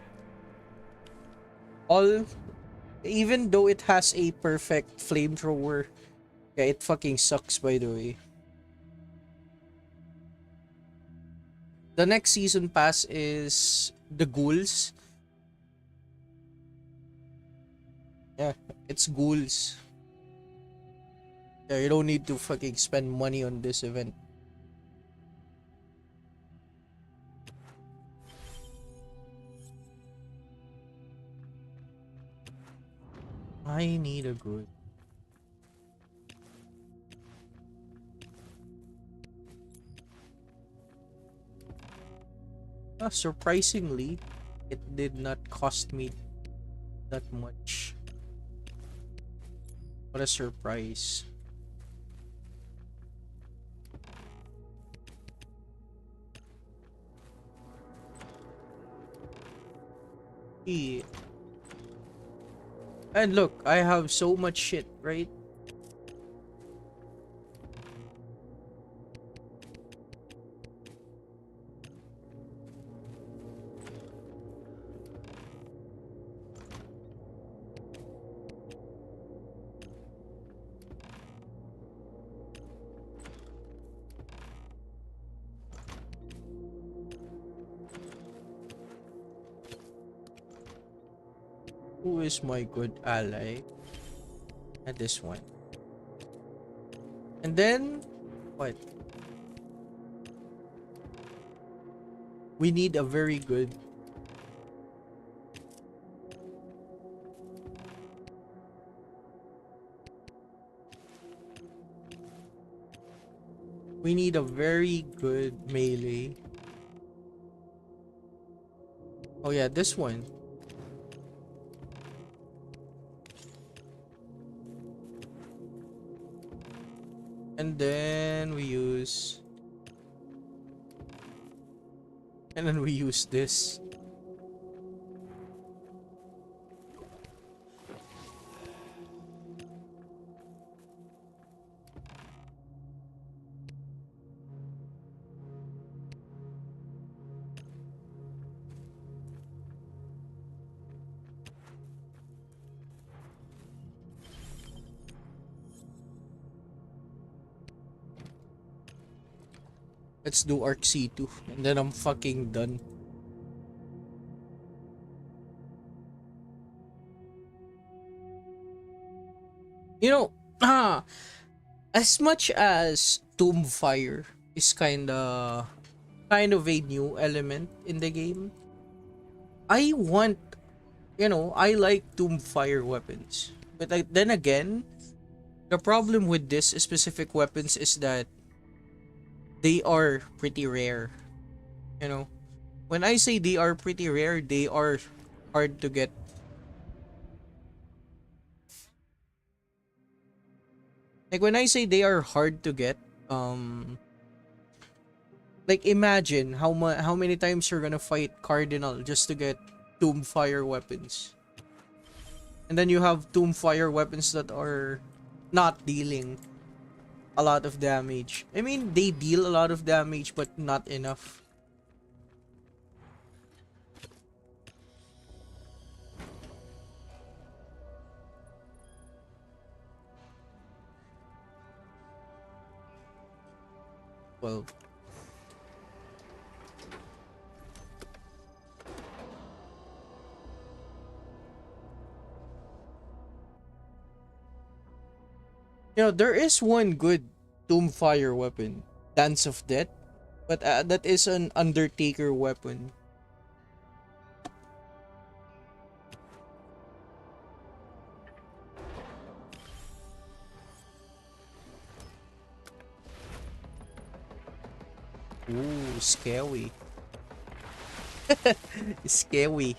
Even though it has a perfect flamethrower, yeah, it fucking sucks, by the way. The next season pass is the ghouls. Yeah, it's ghouls. Yeah, you don't need to fucking spend money on this event. I need a good... Surprisingly, it did not cost me that much. What a surprise. Yeah. And look, I have so much shit, right? Who is my good ally? At this one. And then, what? We need a very good. We need a very good melee. Oh yeah, this one. And then we use... And then we use this. Let's do Arc C2. And then I'm fucking done. You know, as much as Tomb Fire is kind of a new element in the game, I want, I like Tomb Fire weapons. But then again, the problem with this specific weapons is that they are pretty rare. You know, when I say they are pretty rare, they are hard to get. Like when I say they are hard to get, like imagine how many times you're gonna fight Cardinal just to get Tomb Fire weapons. And then you have Tomb Fire weapons that are not dealing a lot of damage. I mean, they deal a lot of damage, but not enough. Well, there is one good Tomb Fire weapon, Dance of Death, but that is an Undertaker weapon. Ooh, scary. Scary.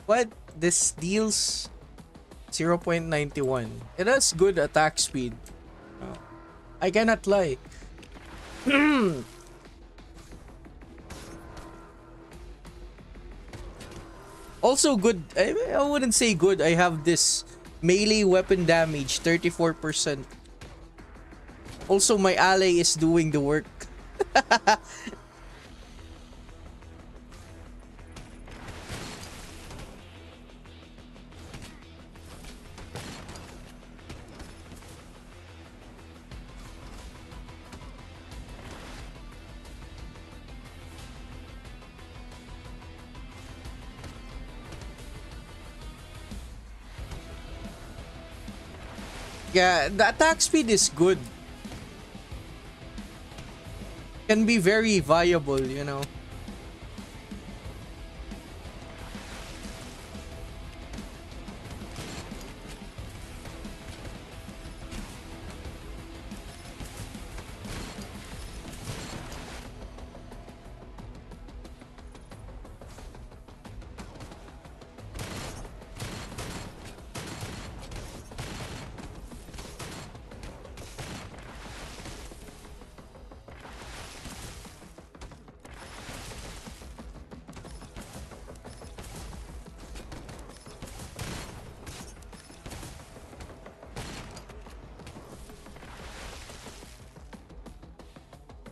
What? This deals 0.91. It has good attack speed. Oh, I cannot lie. Also good. I wouldn't say good. I have this melee weapon damage 34%. Also, my ally is doing the work. Yeah, the attack speed is good. Can be very viable.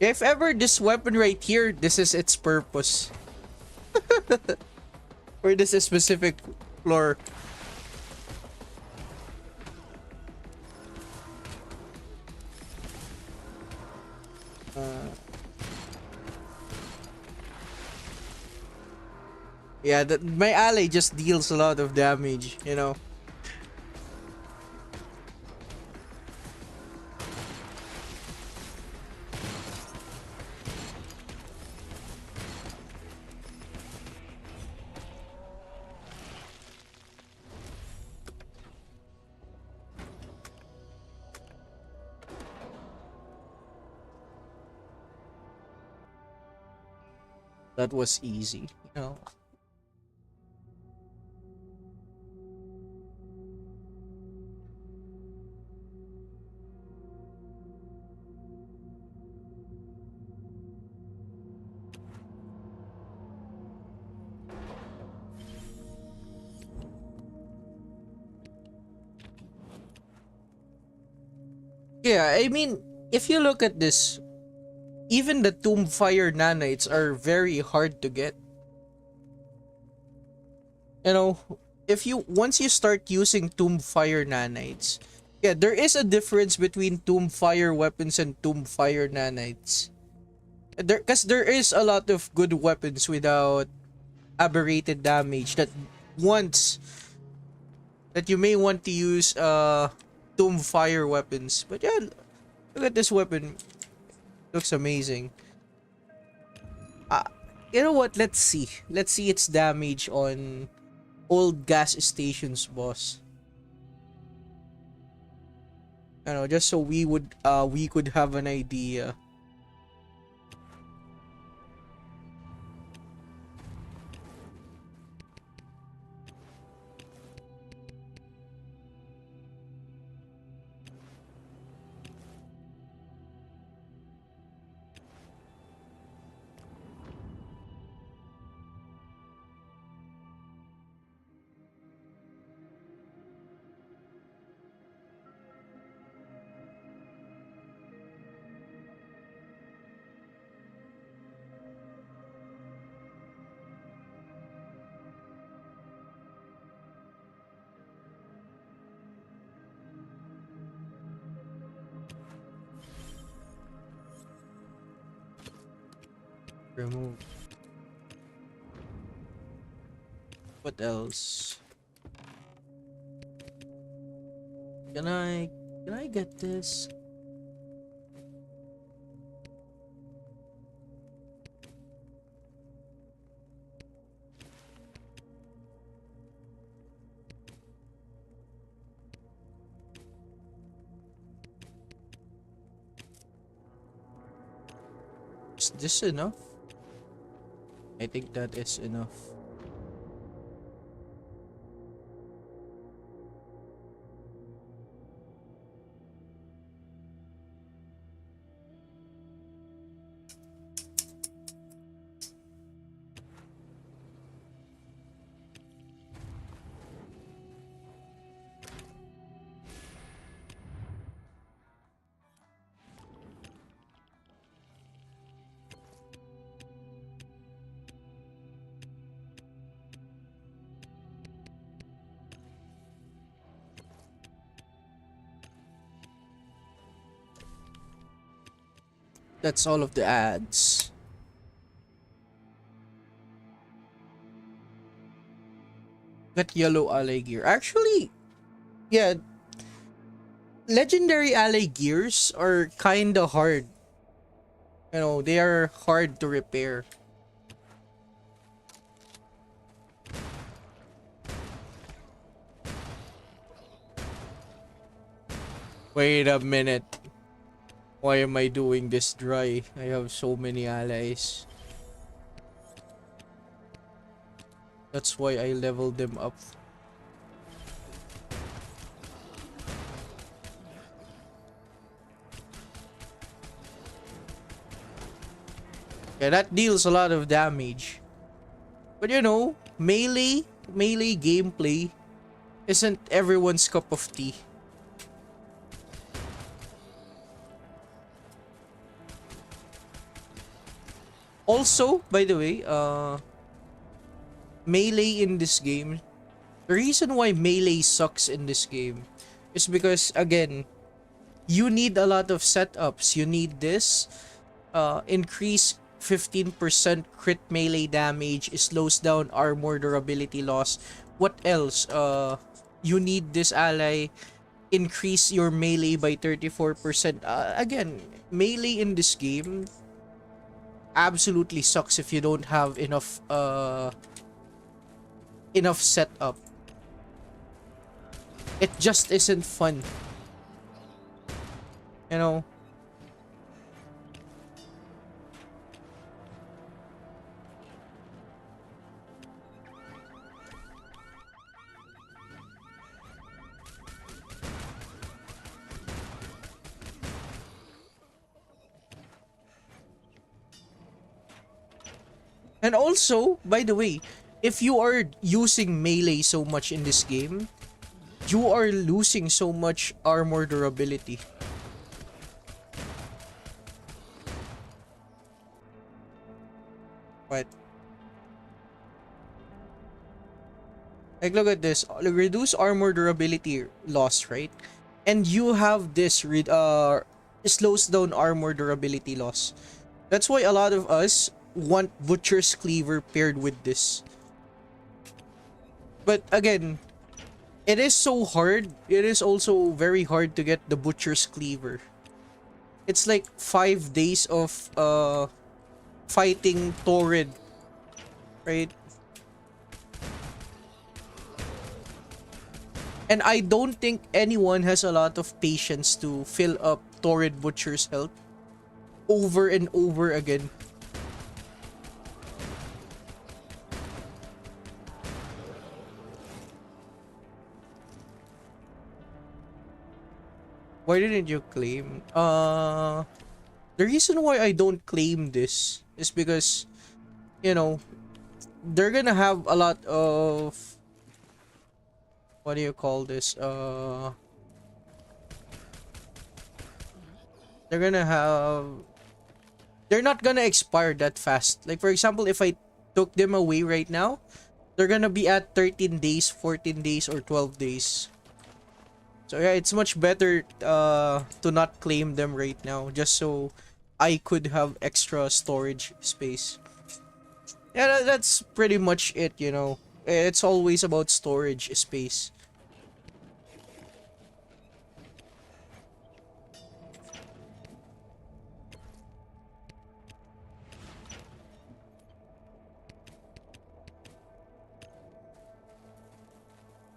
If ever this weapon right here, this is its purpose. For this specific floor. Yeah, that my ally just deals a lot of damage, you know. That was easy, you know. Yeah, I mean, if you look at this, even the Tomb Fire nanites are very hard to get. You know, if you once you start using Tomb Fire nanites, yeah, there is a difference between Tomb Fire weapons and Tomb Fire nanites. Because there is a lot of good weapons without aberrated damage that once that you may want to use Tomb Fire weapons. But yeah, look at this weapon. Looks amazing. Uh, you know what? Let's see. Let's see its damage on old gas stations, boss. You know, just so we could have an idea. Remove. What else? Can I get this? Is this enough? I think that is enough. That's all of the ads. Got yellow ally gear. Actually, yeah, legendary ally gears are kinda hard. You know, they are hard to repair. Wait a minute. Why am I doing this dry? I have so many allies. That's why I leveled them up. Yeah, that deals a lot of damage. But you know, melee gameplay isn't everyone's cup of tea. Also, by the way, melee in this game, the reason why melee sucks in this game is because, again, you need a lot of setups. You need this increase 15% crit melee damage, it slows down armor durability loss. What else? You need this ally, increase your melee by 34%. Again, melee in this game absolutely sucks if you don't have enough setup. It just isn't fun, you know. And also, by the way, if you are using melee so much in this game, you are losing so much armor durability. But like, look at this. Like, reduce armor durability loss, right? And you have this slows down armor durability loss. That's why a lot of us want Butcher's Cleaver paired with this. But again, it is so hard. It is also very hard to get the Butcher's Cleaver. It's like 5 days of fighting Torrid, right? And I don't think anyone has a lot of patience to fill up Torrid Butcher's health over and over again. Why didn't you claim? The reason why I don't claim this is because, you know, they're gonna have a lot of, what do you call this? They're gonna have, they're not gonna expire that fast. Like, for example, if I took them away right now, they're gonna be at 13 days, 14 days, or 12 days. So yeah, it's much better to not claim them right now, just so I could have extra storage space. Yeah, that's pretty much it, you know. It's always about storage space.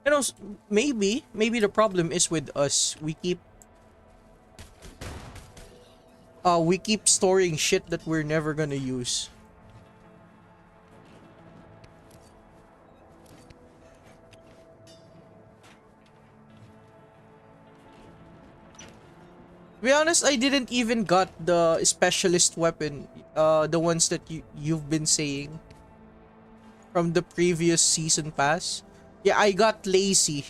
You know, maybe the problem is with us. We keep storing shit that we're never gonna use. To be honest, I didn't even got the specialist weapon, the ones that you've been saying from the previous season pass. Yeah, I got lazy.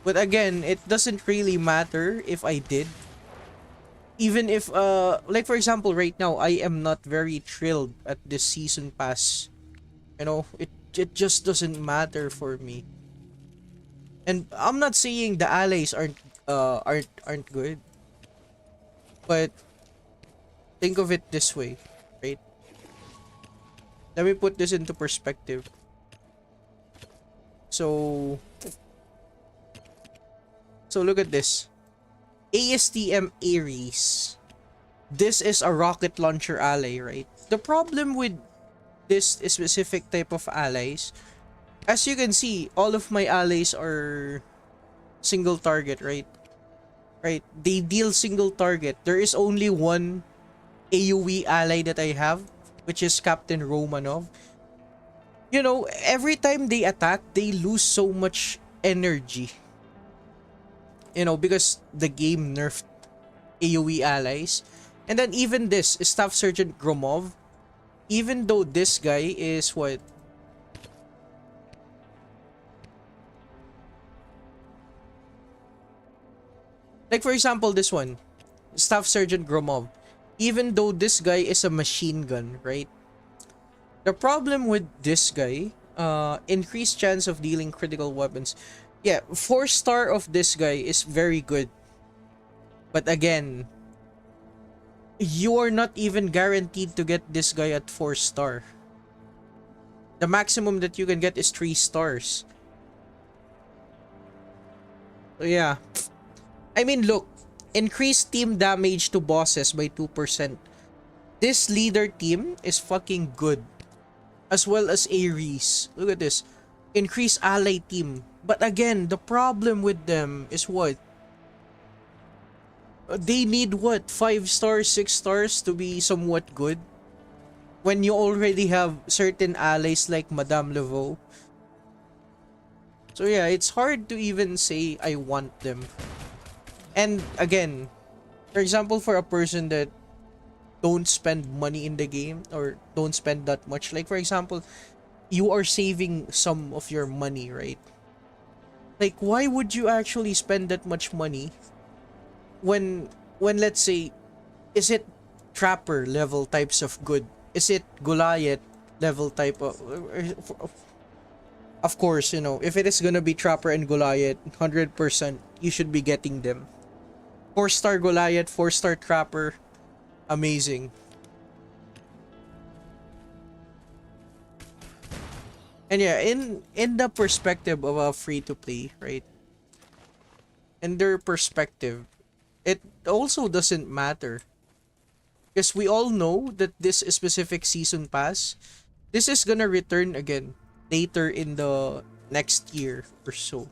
But again, it doesn't really matter if I did. Even if, like for example, right now, I am not very thrilled at this season pass. You know, it just doesn't matter for me. And I'm not saying the allies aren't good. But think of it this way, right? Let me put this into perspective. So look at this. ASTM Ares. This is a rocket launcher ally, right? The problem with this specific type of allies, as you can see, all of my allies are single target, right? Right? They deal single target. There is only one AoE ally that I have, which is Captain Romanov. You know, every time they attack, they lose so much energy. You know, because the game nerfed AoE allies. And then even this, Staff Sergeant Gromov, even though this guy is what? Like for example, this one, Staff Sergeant Gromov. even though this guy is a machine gun, right? The problem with this guy, increased chance of dealing critical weapons. Yeah, 4-star of this guy is very good. But again, you are not even guaranteed to get this guy at 4-star. The maximum that you can get is 3 stars. So yeah. I mean, look. Increase team damage to bosses by 2%. This leader team is fucking good. As well as Ares. Look at this. Increase ally team. But again, the problem with them is what? They need what? 5 stars, 6 stars to be somewhat good? When you already have certain allies like Madame Laveau. So yeah, it's hard to even say I want them. And again, for example, for a person that don't spend money in the game or don't spend that much, like for example, you are saving some of your money, right? Like, why would you actually spend that much money when let's say, is it trapper level types of good? Is it Goliath level type of course, you know, if it is gonna be trapper and Goliath, 100% you should be getting them. 4-star Goliath, 4-star trapper, amazing. And yeah, in the perspective of a free to play, right? In their perspective, it also doesn't matter. Because we all know that this specific season pass, this is gonna return again later in the next year or so.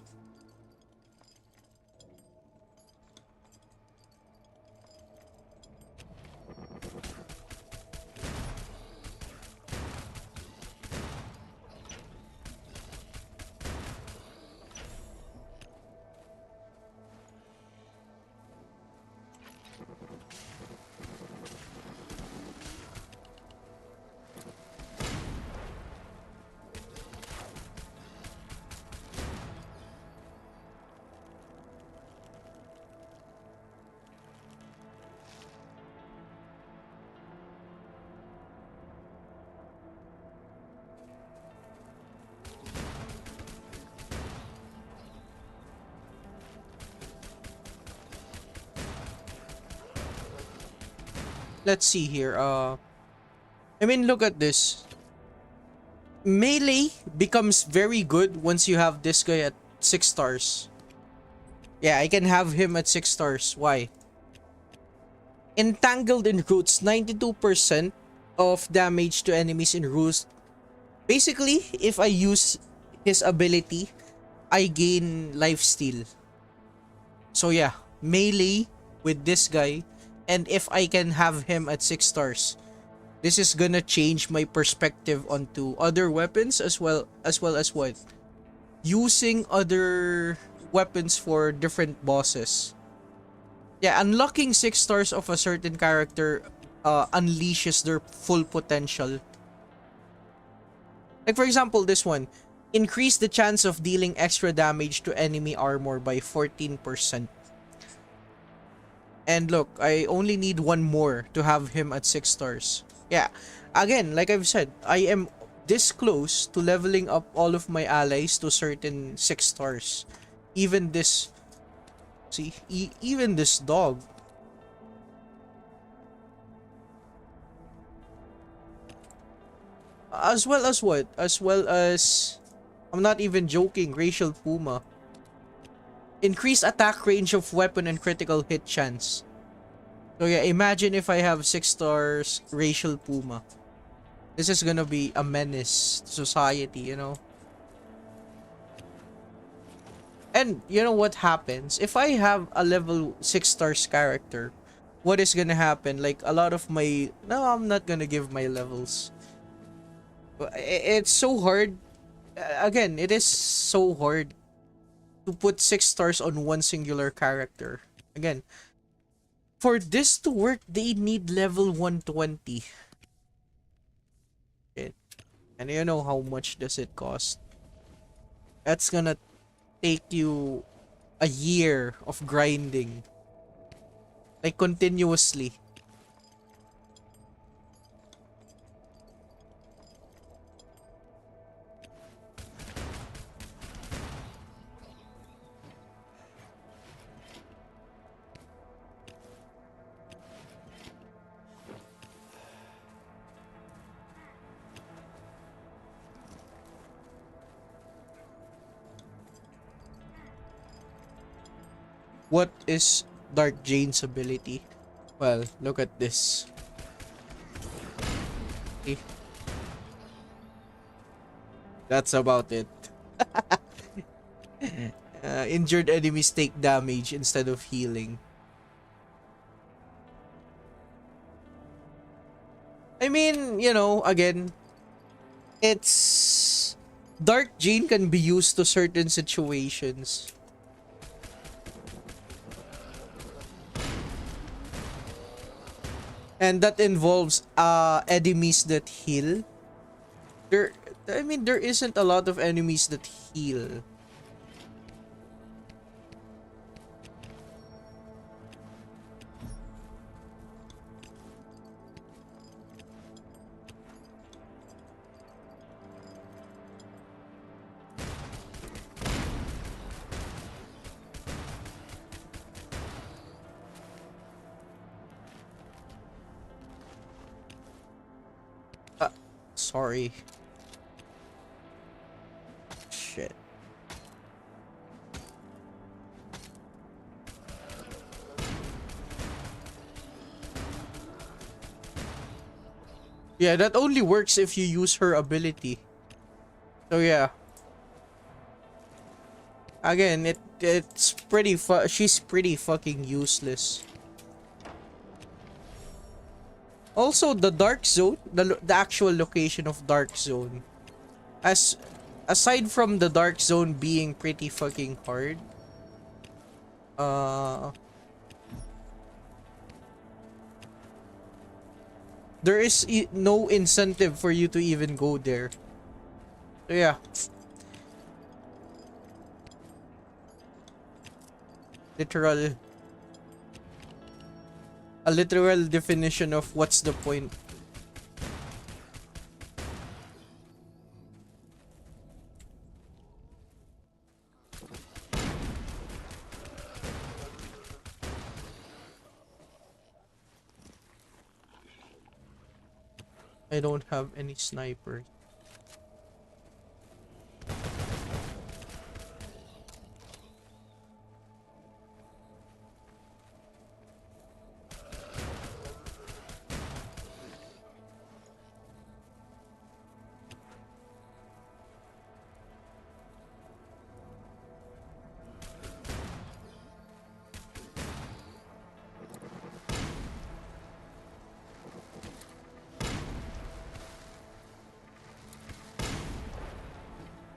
Let's see here. I mean, look at this. Melee becomes very good once you have this guy at 6 stars. Yeah, I can have him at 6 stars. Why? Entangled in roots, 92% of damage to enemies in roots. Basically, if I use his ability, I gain lifesteal. So yeah, melee with this guy, and if I can have him at 6 stars, this is gonna change my perspective onto other weapons as well as what? Using other weapons for different bosses. Yeah, unlocking 6 stars of a certain character unleashes their full potential. Like for example, this one. Increase the chance of dealing extra damage to enemy armor by 14%. And look, I only need one more to have him at 6 stars. Yeah, again, like I've said, I am this close to leveling up all of my allies to certain 6 stars. Even this, see, even this dog. As well as what? As well as, I'm not even joking, Racial Puma. Increased attack range of weapon and critical hit chance. So yeah, imagine if I have 6 stars Racial Puma. This is gonna be a menace to society, you know? And you know what happens? If I have a level 6 stars character, what is gonna happen? Like a lot of my... No, I'm not gonna give my levels. It's so hard. Again, it is so hard to put 6 stars on one singular character. Again, for this to work, they need level 120. Okay. And you know how much does it cost? That's gonna take you a year of grinding. Like continuously. What is Dark Jane's ability? Well, look at this. Okay, that's about it. Injured enemies take damage instead of healing. I mean, you know, again, it's Dark Jane can be used to certain situations. And that involves enemies that heal. There I mean there isn't a lot of enemies that heal. Uh, Sorry. Shit. Yeah, that only works if you use her ability. So yeah. Again, it's pretty she's pretty fucking useless. Also, the Dark Zone, the actual location of Dark Zone, as aside from the Dark Zone being pretty fucking hard, uh, there is no incentive for you to even go there. So yeah, literal, a literal definition of what's the point. I don't have any snipers.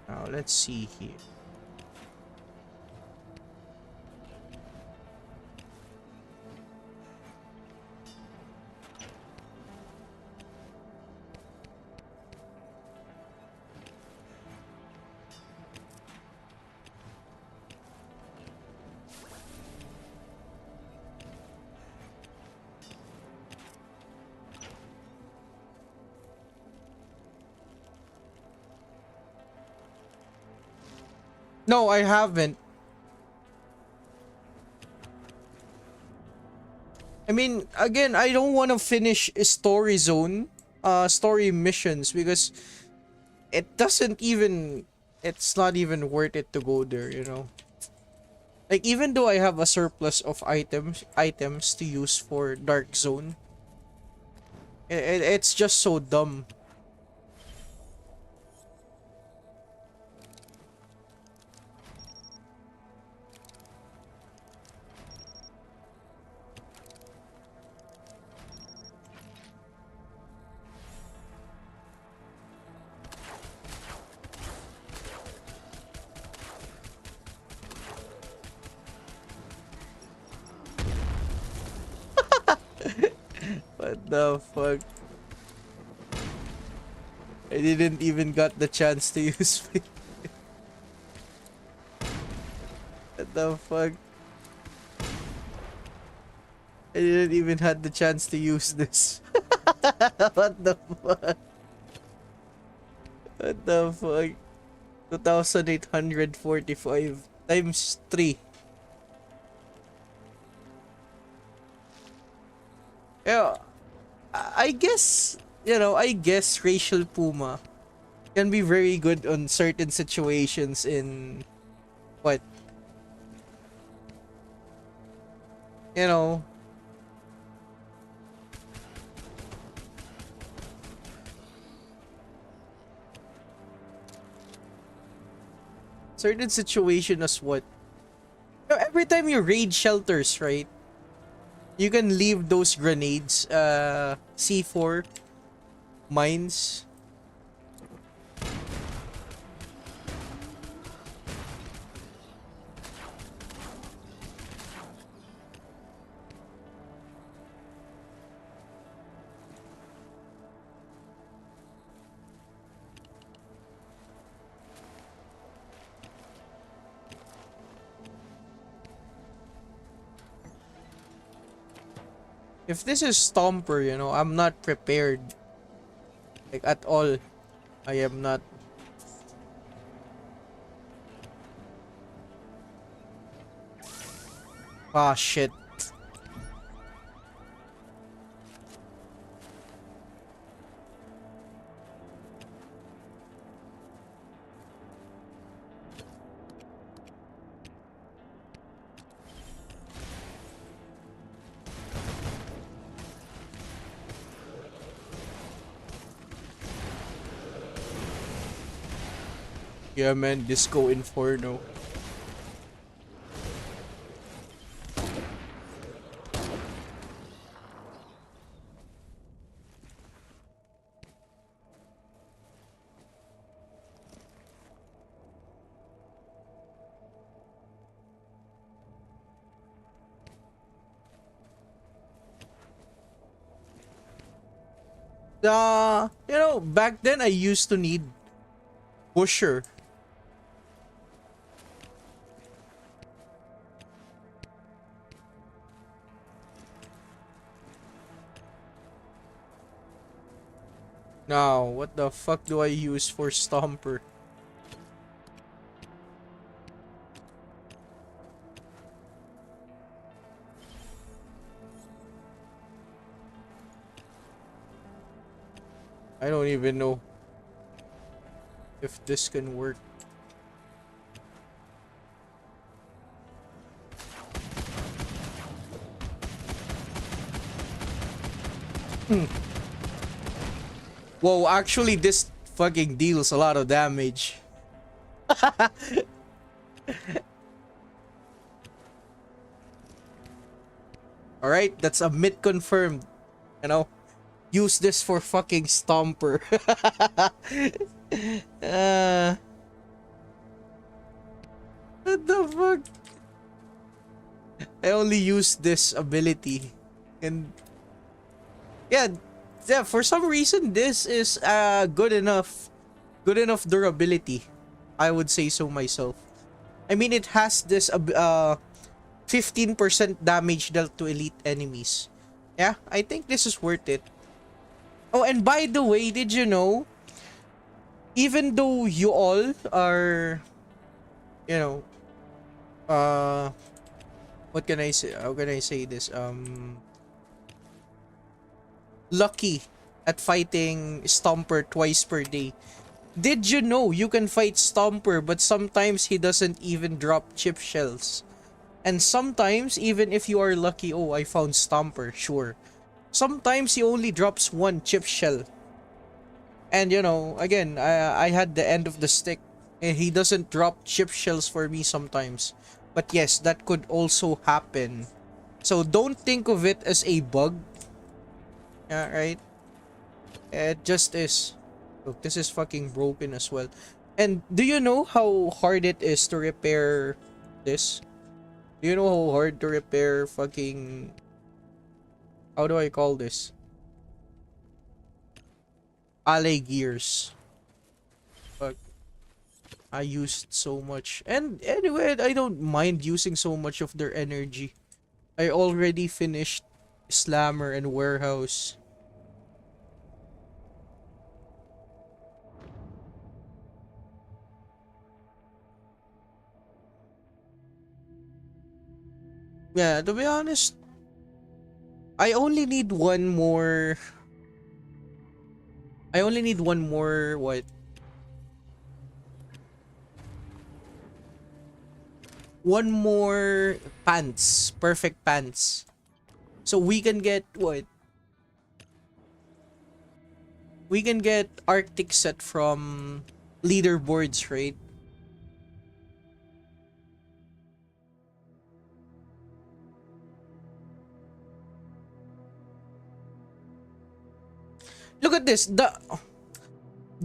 Now let's see here. No, I haven't. I mean, again, I don't want to finish story zone, story missions because it doesn't even, it's not even worth it to go there, you know. Like, even though I have a surplus of items to use for Dark Zone, it's just so dumb. What the fuck? I didn't even got the chance to use it. What the fuck? I didn't even had the chance to use this. What the fuck? What the fuck? 2,845 times 3. Yeah, I guess, you know, I guess Racial Puma can be very good on certain situations in what? you know, certain situation as what? Every time you raid shelters, right? You can leave those grenades, C4 mines. If this is Stomper, you know, I'm not prepared. Like, at all. I am not. Ah, shit. Yeah, man, Disco Inferno. You know, back then I used to need Pusher. Now, what the fuck do I use for Stomper? I don't even know if this can work. Hmm. Whoa, actually this fucking deals a lot of damage. Alright, that's a myth confirmed. You know, use this for fucking Stomper. uh, what the fuck? I only use this ability. And yeah, yeah, for some reason this is good enough durability. I would say so myself. I mean, it has this 15% damage dealt to elite enemies. Yeah, I think this is worth it. Oh, and by the way, did you know, even though you all are, you know, uh what can I say? How can I say this? Lucky at fighting Stomper twice per day. Did you know you can fight Stomper, but sometimes he doesn't even drop chip shells? And sometimes, even if you are lucky, oh, I found Stomper, sure. Sometimes he only drops one chip shell. And you know, again, I had the end of the stick. And he doesn't drop chip shells for me sometimes. But yes, that could also happen. So don't think of it as a bug. Yeah, right? It just is. Look, this is fucking broken as well. And do you know how hard it is to repair this? Do you know how hard to repair fucking... How do I call this? Alley gears. Fuck. I used so much. And anyway, I don't mind using so much of their energy. I already finished Slammer and Warehouse. Yeah, to be honest, I only need one more... I only need one more, what? One more pants. Perfect pants. So we can get what? We can get Arctic set from leaderboards, right? Look at this. The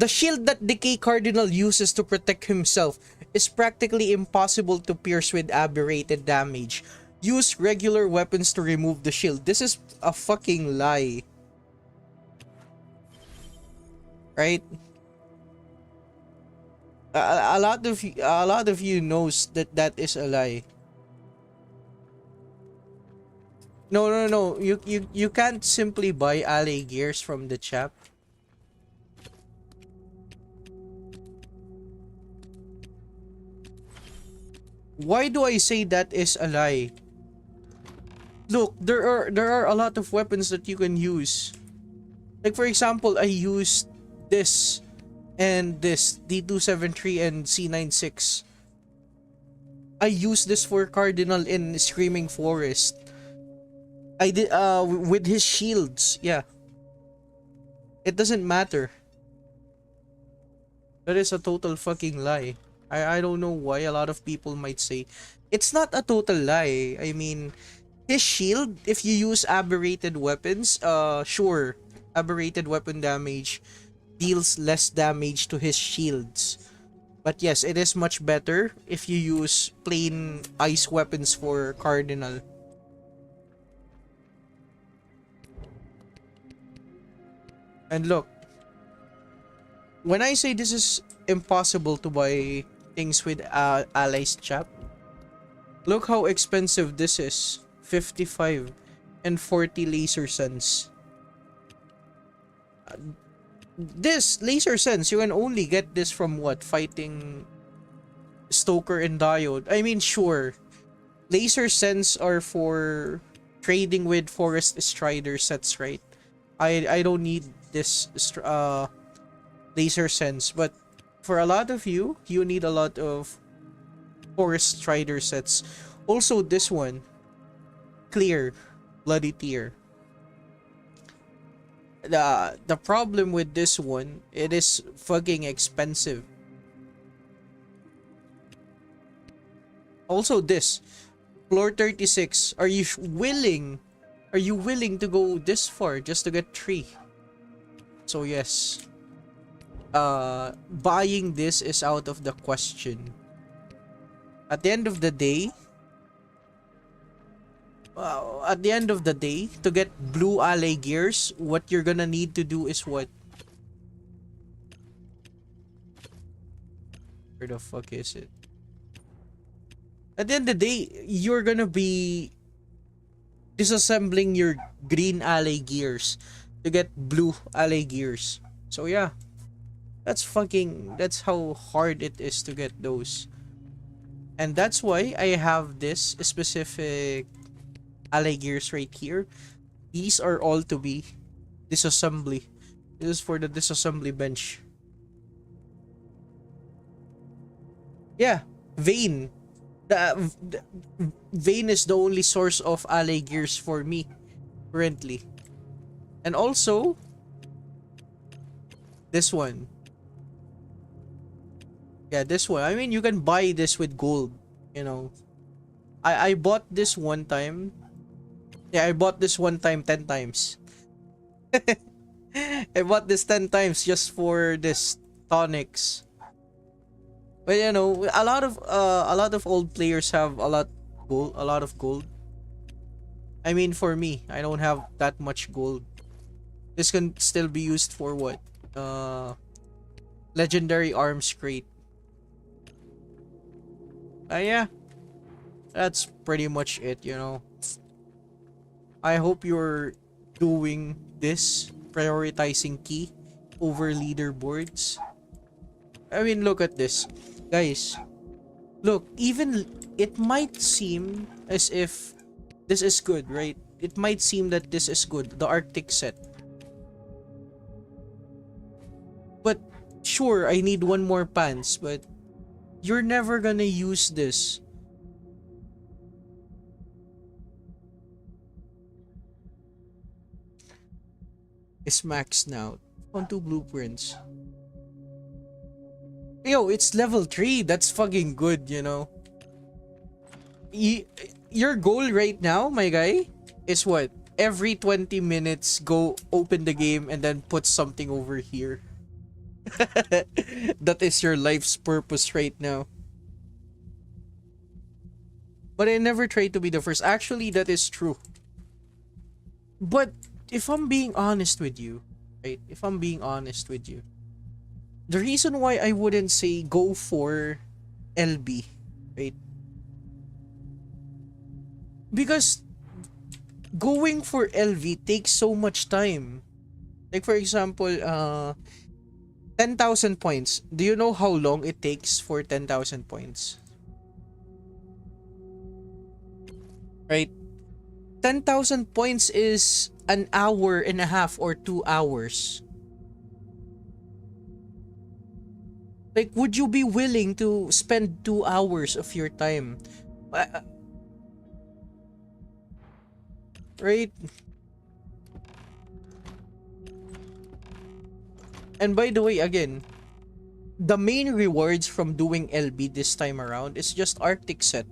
shield that Decay Cardinal uses to protect himself is practically impossible to pierce with aberrated damage. Use regular weapons to remove the shield. This is a fucking lie. Right? A lot of you knows that that is a lie. No, no, no. You can't simply buy ally gears from the chap. Why do I say that is a lie? Look, there are a lot of weapons that you can use. Like for example, I used this and this D273 and C96. I used this for Cardinal in Screaming Forest. I did with his shields. Yeah. It doesn't matter. That is a total fucking lie. I don't know why a lot of people might say it's not a total lie. I mean, his shield, if you use aberrated weapons, sure, aberrated weapon damage deals less damage to his shields. But yes, it is much better if you use plain ice weapons for Cardinal. And look, when I say this is impossible to buy things with allies, chap, look how expensive this is. 55 and 40 laser suns. This laser sense, you can only get this from what? Fighting Stoker and Diode. I mean, sure, laser sense are for trading with Forest Strider sets, right? I don't need this laser sense, but for a lot of you, you need a lot of Forest Strider sets. Also, this one, clear, bloody tear. The problem with this one, it is fucking expensive. Also this, floor 36. Are you willing to go this far just to get 3? So yes, buying this is out of the question. At the end of the day, to get blue ally gears, what you're gonna need to do is what? Where the fuck is it? At the end of the day, you're gonna be disassembling your green ally gears to get blue ally gears. So yeah, that's how hard it is to get those. And that's why I have this specific ally gears right here. These are all to be disassembly. This is for the disassembly bench. Yeah, Vayne. The Vayne is the only source of ally gears for me currently. And also this one. Yeah, this one. I mean, you can buy this with gold, you know. I bought this one time. Yeah, I bought this one time 10 times. I bought this 10 times just for this tonics. But you know, a lot of old players have a lot of gold. I mean, for me, I don't have that much gold. This can still be used for what? Legendary arms crate. Yeah. That's pretty much it, you know. I hope you're doing this, prioritizing key over leaderboards. I mean, look at this. Guys, look, even it might seem as if this is good, right? It might seem that this is good, the Arctic set. But sure, I need one more pants, but you're never gonna use this. is maxed out. On two blueprints. Yo, it's level 3. That's fucking good, you know. Y your goal right now, my guy, is what? Every 20 minutes, go open the game and then put something over here. That is your life's purpose right now. But I never try to be the first. Actually, that is true. But if I'm being honest with you, right? If I'm being honest with you, the reason why I wouldn't say go for LB, right? Because going for LV takes so much time. Like for example, 10,000 points. Do you know how long it takes for 10,000 points? Right? 10,000 points is an hour and a half or 2 hours. Like, would you be willing to spend 2 hours of your time? Right? And by the way, again, the main rewards from doing LB this time around is just Arctic set.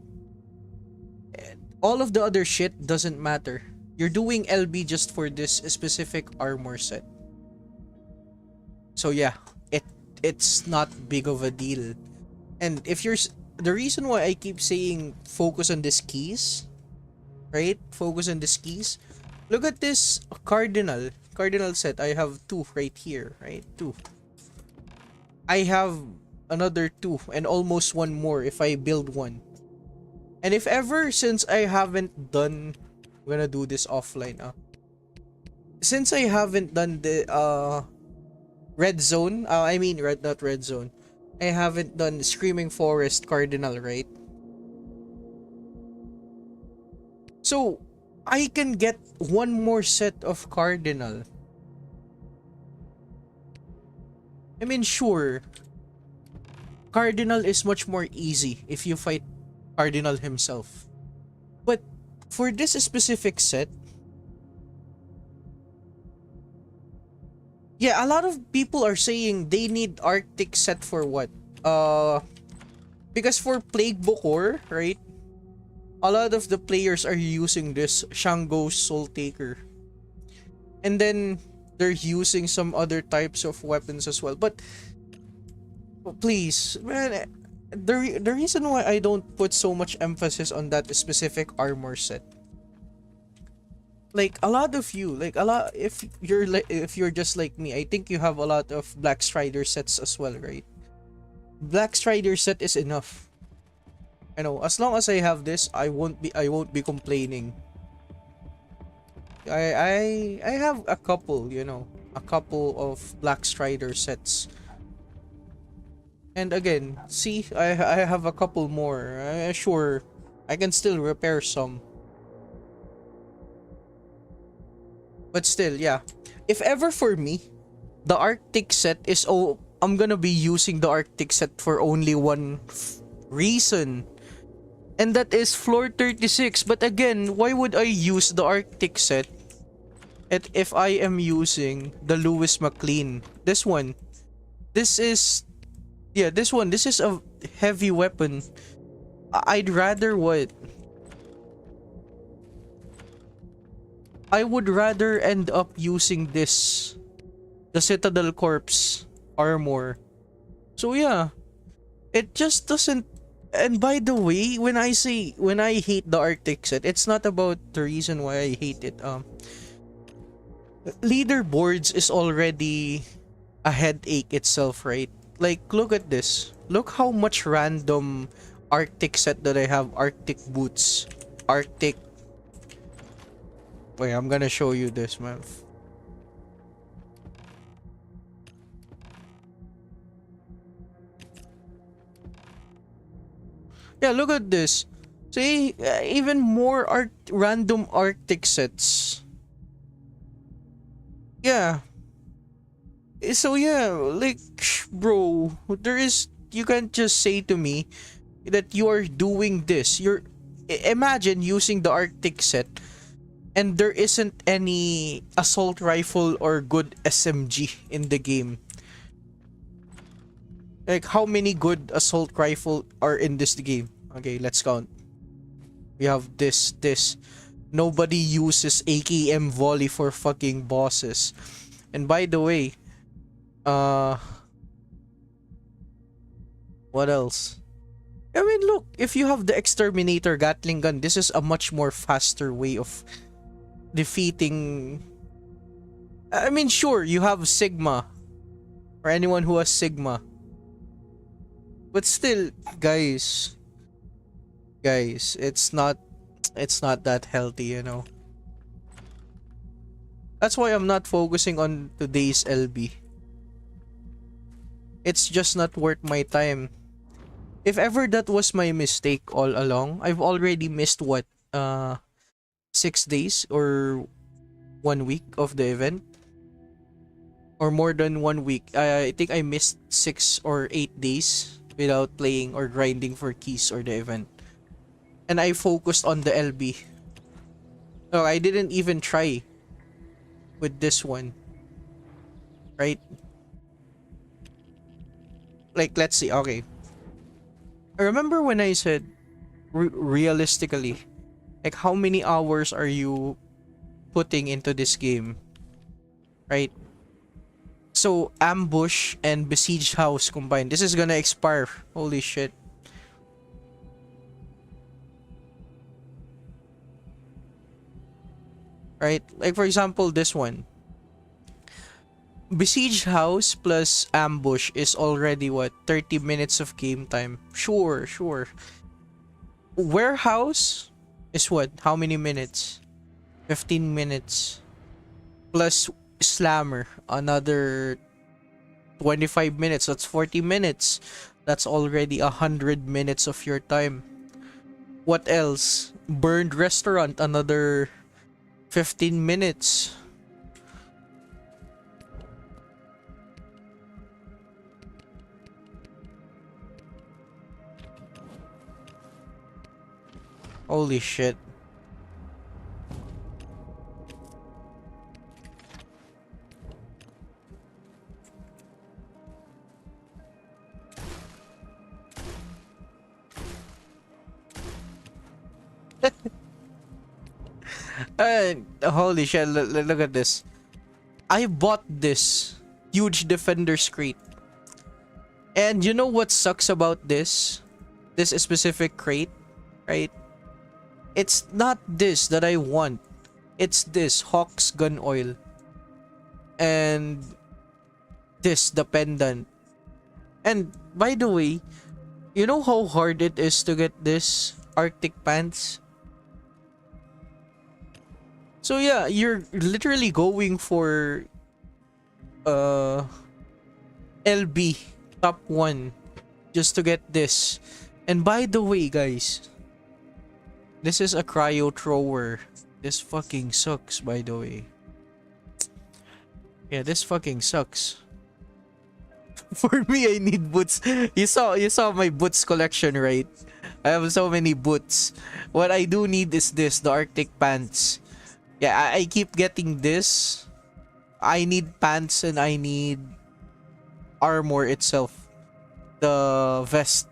All of the other shit doesn't matter. You're doing LB just for this specific armor set. So yeah, it's not big of a deal. And if you're the reason why I keep saying focus on these keys, right? Focus on these keys. Look at this cardinal set. I have 2 right here, right? 2. I have another 2 and almost 1 more if I build 1. And if ever, since I haven't done, I'm gonna do this offline. Since I haven't done the red zone, not red zone. I haven't done Screaming Forest Cardinal, right? So I can get 1 more set of Cardinal. I mean, sure, Cardinal is much more easy if you fight Cardinal himself. But for this specific set, yeah, a lot of people are saying they need Arctic set for what? Because for Plague Bokor, right? A lot of the players are using this Shango's Soul Taker. And then they're using some other types of weapons as well. But please, man, the reason why I don't put so much emphasis on that specific armor set, like a lot of you, like a lot, if you're just like me, I think you have a lot of Black Strider sets as well, right? Black Strider set is enough. I know, as long as I have this, I won't be complaining. I have a couple, you know, a couple of Black Strider sets. And again, see, I have a couple more. Sure, I can still repair some. But still, yeah. If ever for me, the Arctic set is, oh, I'm gonna be using the Arctic set for only one reason. And that is floor 36. But again, why would I use the Arctic set if I am using the Lewis McLean? This one. This is... Yeah, this one. This is a heavy weapon. I'd rather what? I would rather end up using this. The Citadel Corpse armor. So yeah. It just doesn't... And by the way, when I hate the Arctic set, it's not about the reason why I hate it. Leaderboards is already a headache itself, right? Like, look at this. Look how much random Arctic set that I have. Arctic boots. Arctic... Wait, I'm gonna show you this, man. Yeah, look at this. See, even more random Arctic sets. Yeah. So yeah, like, bro, you can't just say to me that you are doing this. Imagine using the Arctic set And there isn't any assault rifle or good SMG in the game. Like, how many good assault rifle are in this game? Okay, let's count. We have this. Nobody uses AKM volley for fucking bosses. And by the way, uh, what else? I mean, look, if you have the Exterminator Gatling gun, this is a much more faster way of defeating. I mean, sure, you have Sigma, or anyone who has Sigma. But still, guys, it's not that healthy, you know. That's why I'm not focusing on today's LB. It's just not worth my time. If ever that was my mistake all along, I've already missed what 6 days or 1 week of the event, or more than 1 week. I think I missed 6 or 8 days without playing or grinding for keys or the event, and I focused on the LB. No, I didn't even try with this one, right? Like, let's see. Okay, I remember when I said realistically, like, how many hours are you putting into this game, right? So ambush and besiege house combined, this is gonna expire. Holy shit. Right, like for example, this one, besiege house plus ambush is already what, 30 minutes of game time. Sure. Warehouse is what, how many minutes? 15 minutes. Plus slammer, another 25 minutes. That's 40 minutes. That's already 100 minutes of your time. What else? Burned restaurant, another 15 minutes. Holy shit. Holy shit, look at this. I bought this huge defender's crate. And you know what sucks about this? This specific crate, right? It's not this that I want. It's this Hawk's gun oil. And this, the pendant. And by the way, you know how hard it is to get this Arctic pants? So yeah, you're literally going for LB top 1 just to get this. And by the way, guys, this is a cryo thrower. This fucking sucks, by the way. Yeah, this fucking sucks. For me, I need boots. You saw my boots collection, right? I have so many boots. What I do need is this, the Arctic pants. Yeah, I keep getting this. I need pants and I need armor itself. The vest.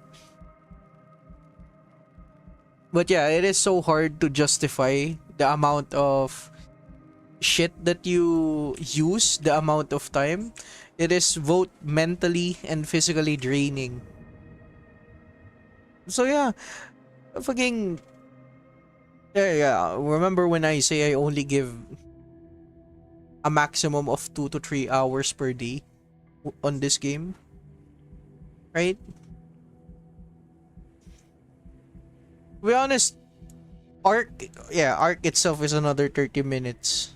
But yeah, it is so hard to justify the amount of shit that you use, the amount of time. It is both mentally and physically draining. So yeah, fucking yeah. Remember when I say I only give a maximum of 2 to 3 hours per day on this game, right? To be honest, Arc itself is another 30 minutes.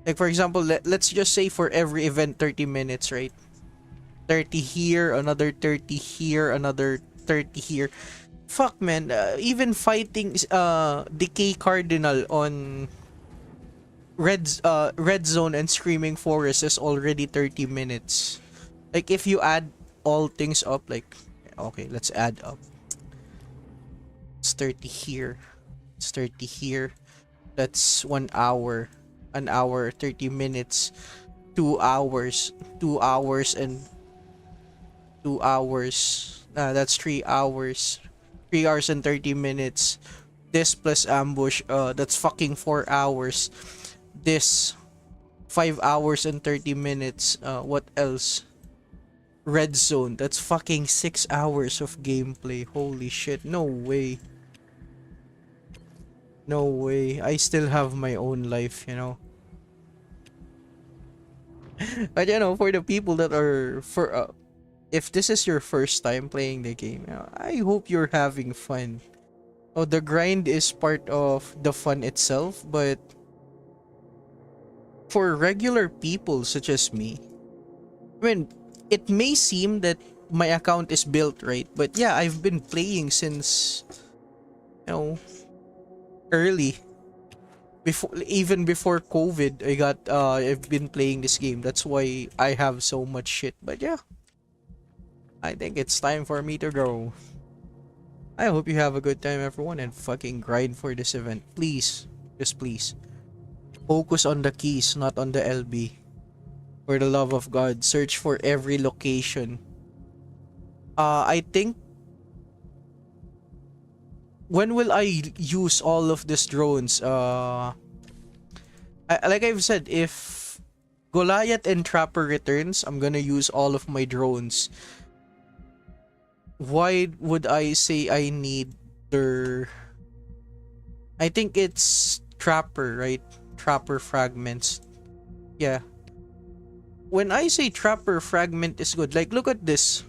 Like for example, let's just say for every event 30 minutes, right? 30 here, another 30 here, another 30 here. Fuck, man. Even fighting Decay Cardinal on Red Zone and Screaming Forest is already 30 minutes. Like if you add all things up, like, okay, let's add up. It's 30 here. It's 30 here. That's 1 hour. An hour, 30 minutes, 2 hours, 2 hours, and 2 hours. That's 3 hours. 3 hours and 30 minutes. This plus ambush, that's fucking 4 hours. This 5 hours and 30 minutes. What else? Red zone. That's fucking 6 hours of gameplay. Holy shit. No way. No way. I still have my own life, you know. But you know, for the people that are if this is your first time playing the game, you know, I hope you're having fun. Oh, the grind is part of the fun itself, but for regular people such as me, I mean, it may seem that my account is built right, but yeah, I've been playing since, you know, early. Even before COVID, I've been playing this game. That's why I have so much shit. But yeah, I think it's time for me to go. I hope you have a good time, everyone, and fucking grind for this event. Please, just please. Focus on the keys, not on the LB. For the love of God, search for every location. I think, when will I use all of these drones? Like I've said, if Goliath and Trapper returns, I'm gonna use all of my drones. Why would I say I need their... I think it's Trapper, right? Trapper fragments. Yeah. When I say Trapper fragment is good, like look at this.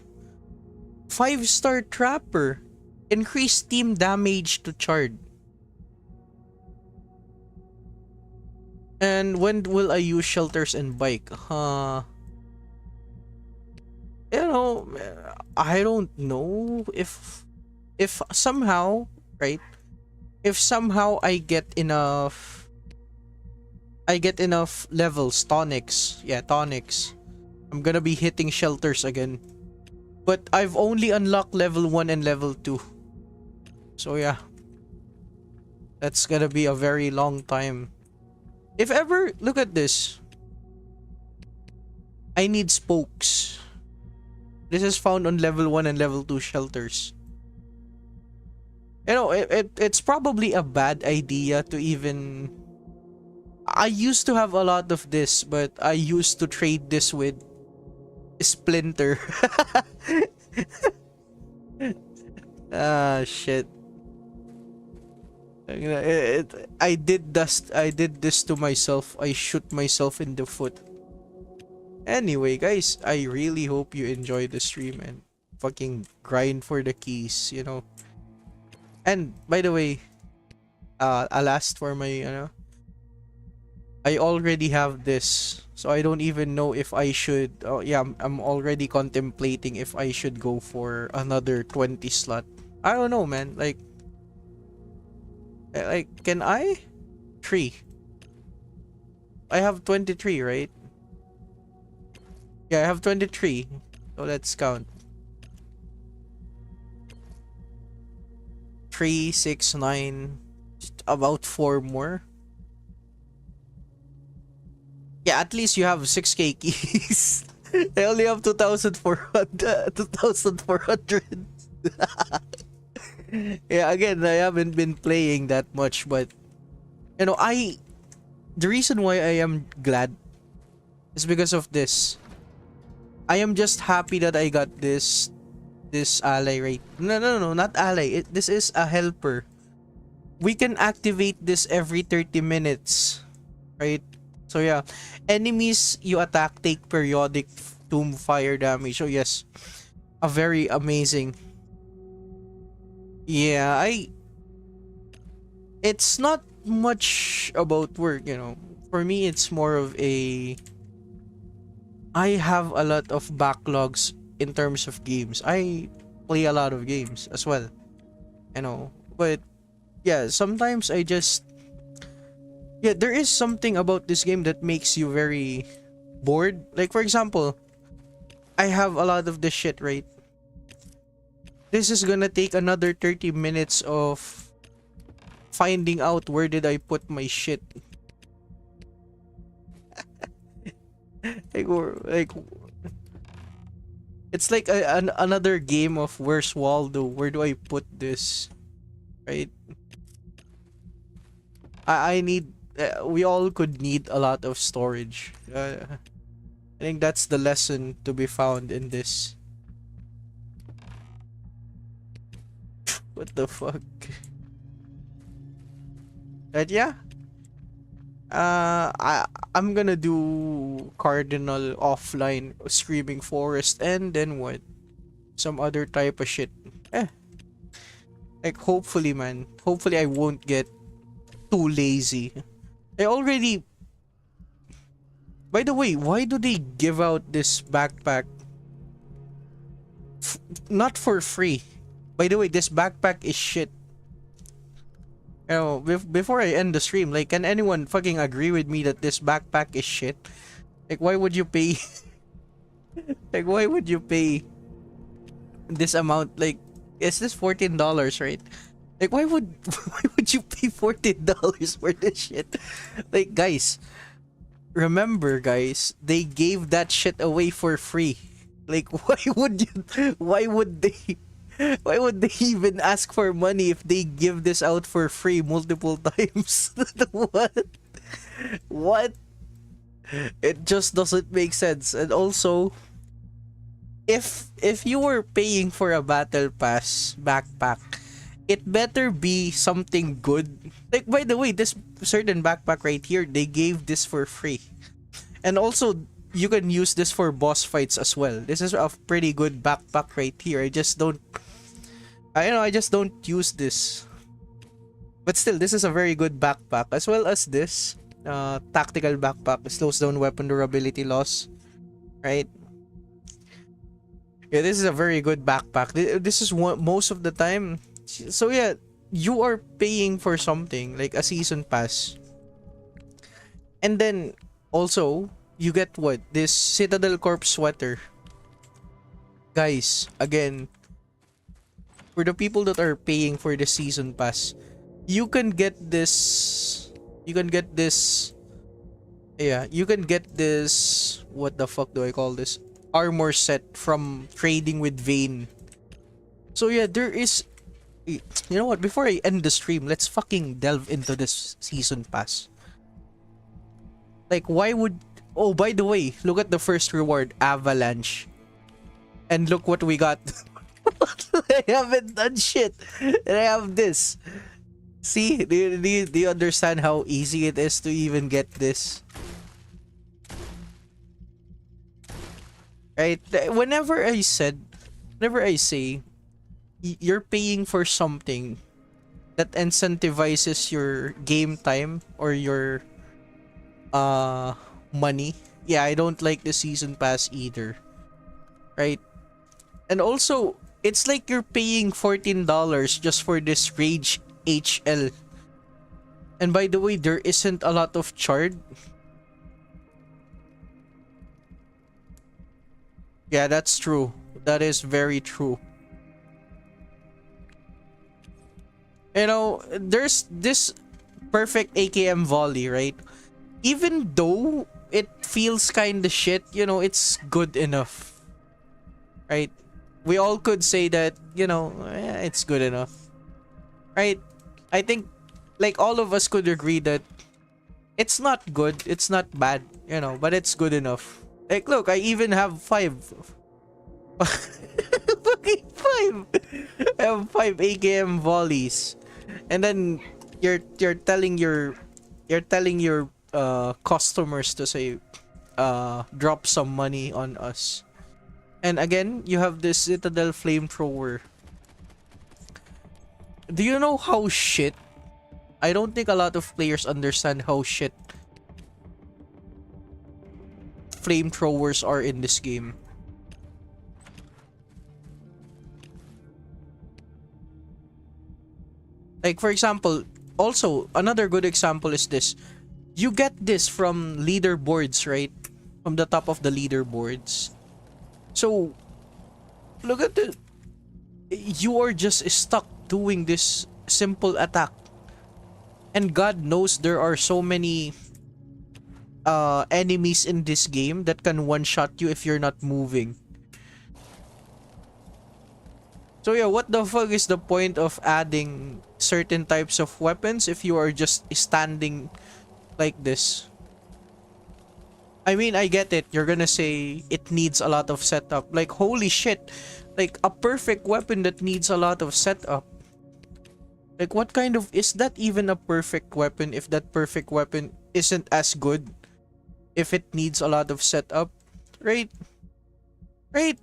5-star Trapper. Increased team damage to Chard. And when will I use shelters and bike? You know, I don't know if somehow, right? If somehow I get enough levels, tonics. Yeah, tonics. I'm gonna be hitting shelters again. But I've only unlocked level 1 and level 2. So yeah. That's gonna be a very long time. If ever, look at this. I need spokes. This is found on level 1 and level 2 shelters. You know, it's probably a bad idea to even... I used to have a lot of this, but I used to trade this with Splinter. Ah, shit. I did this to myself. I shoot myself in the foot. Anyway, guys, I really hope you enjoy the stream and fucking grind for the keys, you know. And by the way, I'll ask for my, you know, I already have this, so I don't even know if I should. Oh yeah, I'm already contemplating if I should go for another 20 slot. I don't know, man. Like, can I? 3. I have 23, right? Yeah, I have 23. So let's count. 3, 6, 9. Just about 4 more. Yeah, at least you have 6k keys. I only have 2,400. 2,400. Yeah, again, I haven't been playing that much, but you know, the reason why I am glad is because of this. I am just happy that I got this ally, right? No, not ally. This is a helper. We can activate this every 30 minutes, right? So yeah, enemies you attack take periodic tomb fire damage. So yes, a very amazing. Yeah, it's not much about work, you know. For me, it's more of a... I have a lot of backlogs in terms of games. I play a lot of games as well, you know. But yeah, sometimes I just... Yeah, there is something about this game that makes you very bored. Like, for example, I have a lot of this shit, right? This is gonna take another 30 minutes of finding out where did I put my shit. Like it's like another game of where's Waldo? Where do I put this? Right? I need. We all could need a lot of storage. I think that's the lesson to be found in this. What the fuck? But yeah. I'm gonna do Cardinal offline, Screaming Forest, and then what? Some other type of shit. Like hopefully, man. Hopefully I won't get too lazy. I already. By the way, why do they give out this backpack? Not for free. By the way, this backpack is shit. You know, before I end the stream, like, can anyone fucking agree with me that this backpack is shit? Like, why would you pay? Like, why would you pay this amount? Like, is this $14, right? Like, why would you pay $14 for this shit? Like, guys, remember, guys, they gave that shit away for free. Like, why would they even ask for money if they give this out for free multiple times? What? It just doesn't make sense. And also, if you were paying for a battle pass backpack, it better be something good. Like, by the way, this certain backpack right here, they gave this for free. And also, you can use this for boss fights as well. This is a pretty good backpack right here. I just don't use this. But still, this is a very good backpack. As well as this tactical backpack. Slows down weapon durability loss. Right? Yeah, this is a very good backpack. This is one most of the time. So yeah, you are paying for something like a season pass. And then also, you get what? This Citadel Corp sweater. Guys, again, for the people that are paying for the season pass, you can get this. Yeah, you can get this. What the fuck do I call this? Armor set from trading with Vayne. So yeah, there is. You know what? Before I end the stream, let's fucking delve into this season pass. Like, why would... Oh, by the way, look at the first reward, Avalanche. And look what we got. I haven't done shit. And I have this. See? Do you understand how easy it is to even get this? Right? Whenever I say you're paying for something that incentivizes your game time or your money, yeah, I don't like the season pass either. Right? And also, it's like you're paying $14 just for this Rage HL. And by the way, there isn't a lot of chard. Yeah, that's true. That is very true. You know, there's this perfect AKM volley, right? Even though it feels kind of shit, you know, it's good enough. Right? We all could say that, you know, it's good enough. Right? I think, like, all of us could agree that it's not good, it's not bad, you know, but it's good enough. Like, look, I even have 5. Fucking 5! I have 5 AKM volleys. And then you're telling your customers to say drop some money on us. And again, you have this Citadel flamethrower. Do you know how shit? I don't think a lot of players understand how shit flamethrowers are in this game. Like, for example, also another good example is this. You get this from leaderboards, right? From the top of the leaderboards. So look at you are just stuck doing this simple attack. And God knows there are so many enemies in this game that can one-shot you if you're not moving. So yeah, what the fuck is the point of adding certain types of weapons if you are just standing like this? I mean, I get it. You're gonna say it needs a lot of setup. Like, holy shit. Like, a perfect weapon that needs a lot of setup. Like, what kind of... Is that even a perfect weapon if that perfect weapon isn't as good? If it needs a lot of setup? Right? Right?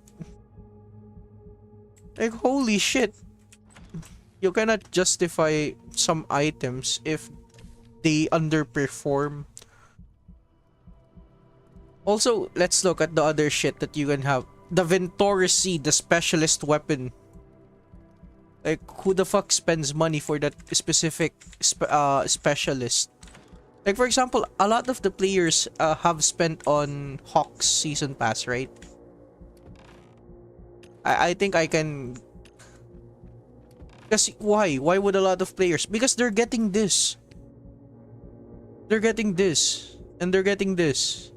Like, holy shit. You cannot justify some items if they underperform. Also, let's look at the other shit that you can have. The Ventorisi, the specialist weapon. Like, who the fuck spends money for that specific specialist? Like, for example, a lot of the players have spent on Hawk's Season Pass, right? I think I can... Because why? Why would a lot of players? Because they're getting this. They're getting this. And they're getting this.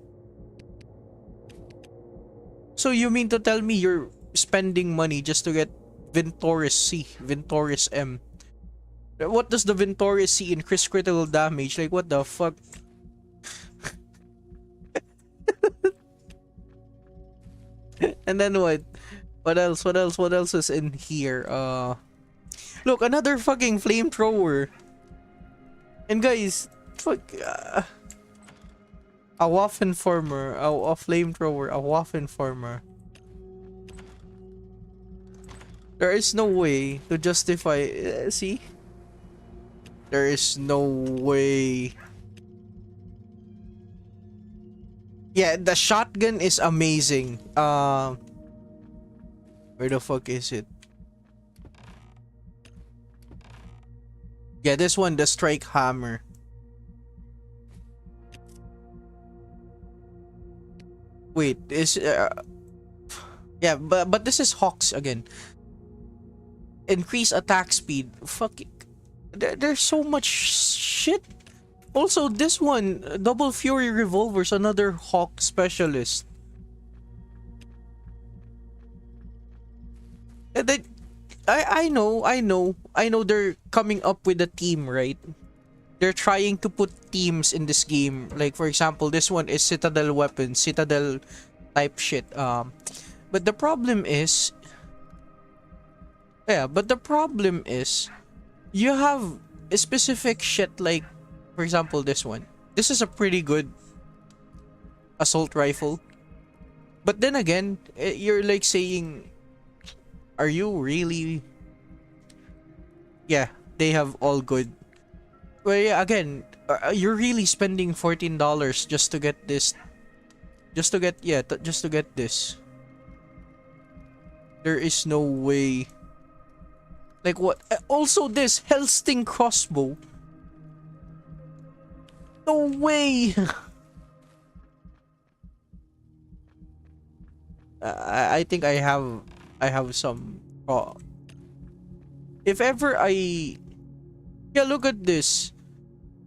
So you mean to tell me you're spending money just to get Ventoris C, Ventoris M? What does the Ventoris C increase critical damage? Like, what the fuck? And then what? What else? What else? What else is in here? Look, another fucking flamethrower. And guys, fuck. A Waffenformer, a flamethrower, a Waffenformer. There is no way to justify. See? There is no way. Yeah, the shotgun is amazing. Where the fuck is it? Yeah, this one, the strike hammer. Wait, is yeah, but this is Hawks again. Increase attack speed. Fuck it. There's so much shit. Also, this one, double fury revolvers, another Hawk specialist. And then, I know they're coming up with a team, right? They're trying to put teams in this game. Like, for example, this one is Citadel weapons, Citadel type shit. But the problem is, you have a specific shit like, for example, this one. This is a pretty good assault rifle. But then again, you're like saying, are you really? Yeah, they have all good. Well, yeah, again, you're really spending $14 just to get this. Just to get, yeah, just to get this. There is no way. Like what? Also this Hellsting crossbow. No way. I think I have some. If ever I, yeah, look at this.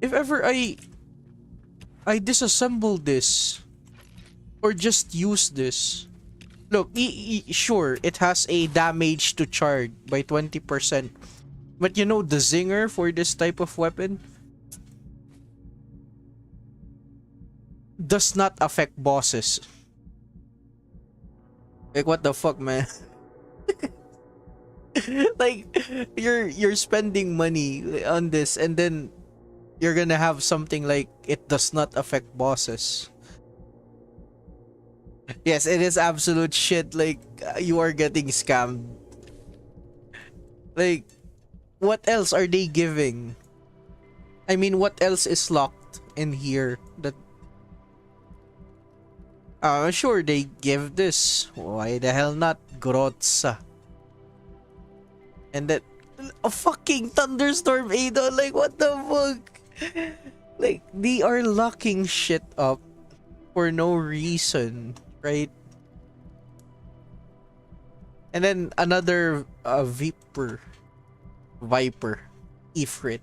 If ever I disassemble this or just use this. Look, sure, it has a damage to charge by 20%. But you know the zinger for this type of weapon does not affect bosses. Like, what the fuck, man? Like, you're spending money on this and then you're gonna have something like it does not affect bosses. Yes, it is absolute shit. Like, you are getting scammed. Like, what else are they giving? I mean, what else is locked in here? That sure they give this. Why the hell not? Grotza. And that a fucking thunderstorm Ado. Like, what the fuck? Like, they are locking shit up for no reason, right? And then another Viper, Ifrit.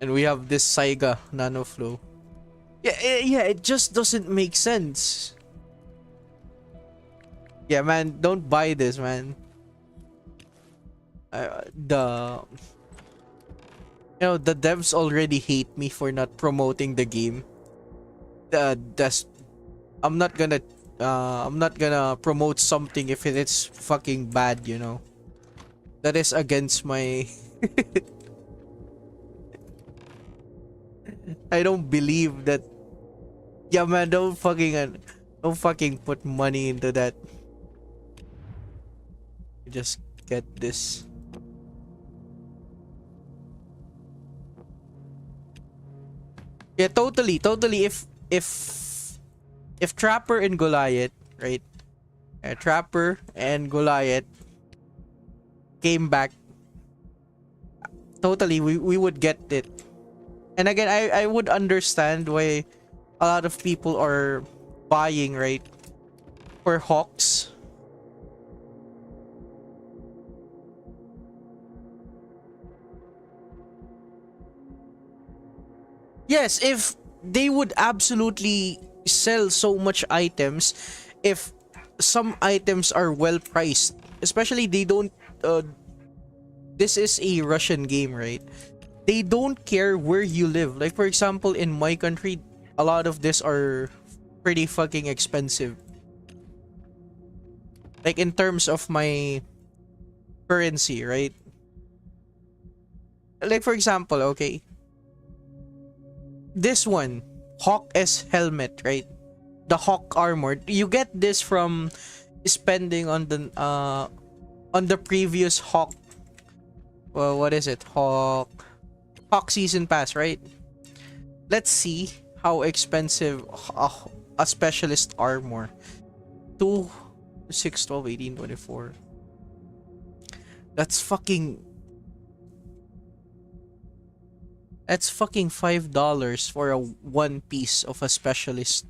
And we have this Saiga Nano Flow. Yeah, yeah, it just doesn't make sense. Yeah, man, don't buy this, man. The the devs already hate me for not promoting the game. That's I'm not gonna promote something if it is fucking bad, you know. That is against my I don't believe that. Yeah, man, don't fucking put money into that. You just get this. Yeah, totally. If Trapper and Goliath, right? Trapper and Goliath came back, totally, we would get it. And again, I would understand why a lot of people are buying, right, for Hawks. Yes, if they would absolutely sell so much items, if some items are well priced, especially they don't this is a Russian game, right? They don't care where you live. Like for example, in my country, a lot of this are pretty fucking expensive. Like in terms of my currency, right? Like for example, okay, this one, Hawk S helmet, right? The Hawk armor. You get this from spending on the previous Hawk. Well, what is it? Hawk season pass, right? Let's see how expensive a specialist armor. 2 6 12 18 24. That's fucking $5 for a one piece of a specialist.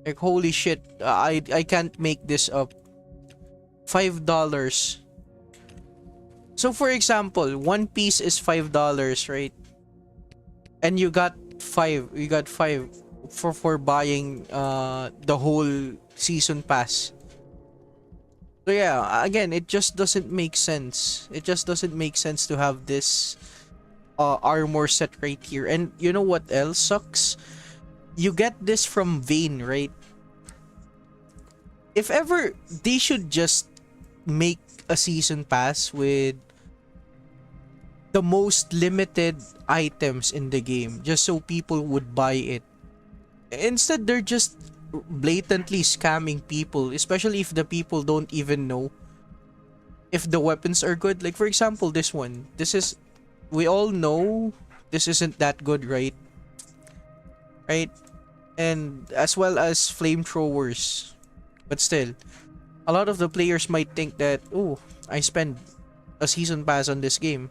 Like holy shit, I can't make this up. $5. So for example, one piece is $5, right? And you got five for buying the whole season pass. So yeah, again, it just doesn't make sense. It just doesn't make sense to have this armor set right here. And you know what else sucks? You get this from Vayne, right? If ever, they should just make a season pass with the most limited items in the game, just so people would buy it. Instead, they're just blatantly scamming people, especially if the people don't even know if the weapons are good. Like for example, this one. We all know this isn't that good, right? Right? And as well as flamethrowers. But still, a lot of the players might think that, oh, I spend a season pass on this game,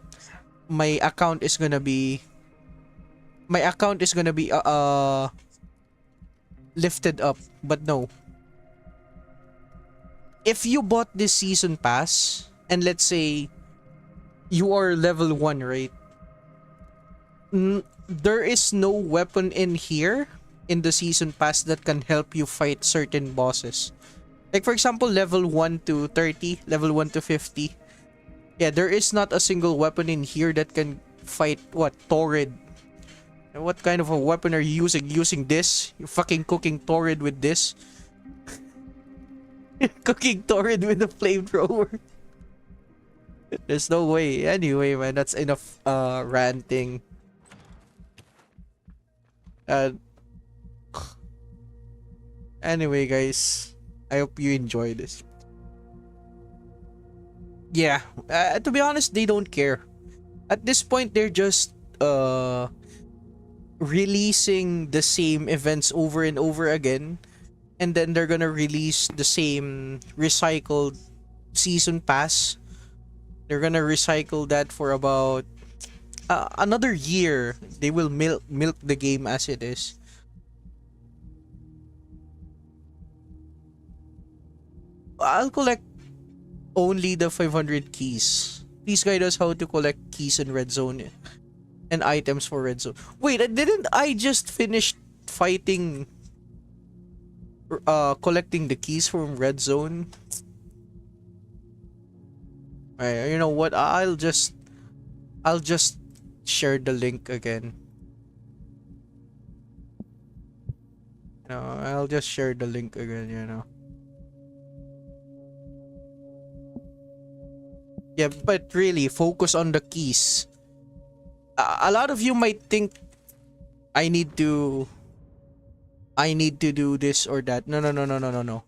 my account is gonna be lifted up. But no, if you bought this season pass and let's say you are level 1, right? There is no weapon in here in the season pass that can help you fight certain bosses. Like for example, level 1 to 30, level 1 to 50. Yeah, there is not a single weapon in here that can fight what? Torrid. What kind of a weapon are you using? Using this? You're fucking cooking Torrid with this? Cooking Torrid with a flamethrower. There's no way. Anyway, man, that's enough ranting. Uh, anyway, guys, I hope you enjoy this. Yeah, to be honest, they don't care. At this point, they're just releasing the same events over and over again, and then they're gonna release the same recycled season pass. They're gonna recycle that for about another year. They will milk the game as it is. I'll collect only the 500 keys. Please guide us how to collect keys in red zone and items for red zone. Wait, didn't I just finish fighting collecting the keys from red zone? You know what? I'll just share the link again. No, I'll just share the link again, you know. Yeah, but really focus on the keys. A lot of you might think I need to do this or that. No, no, no, no, no, no, no.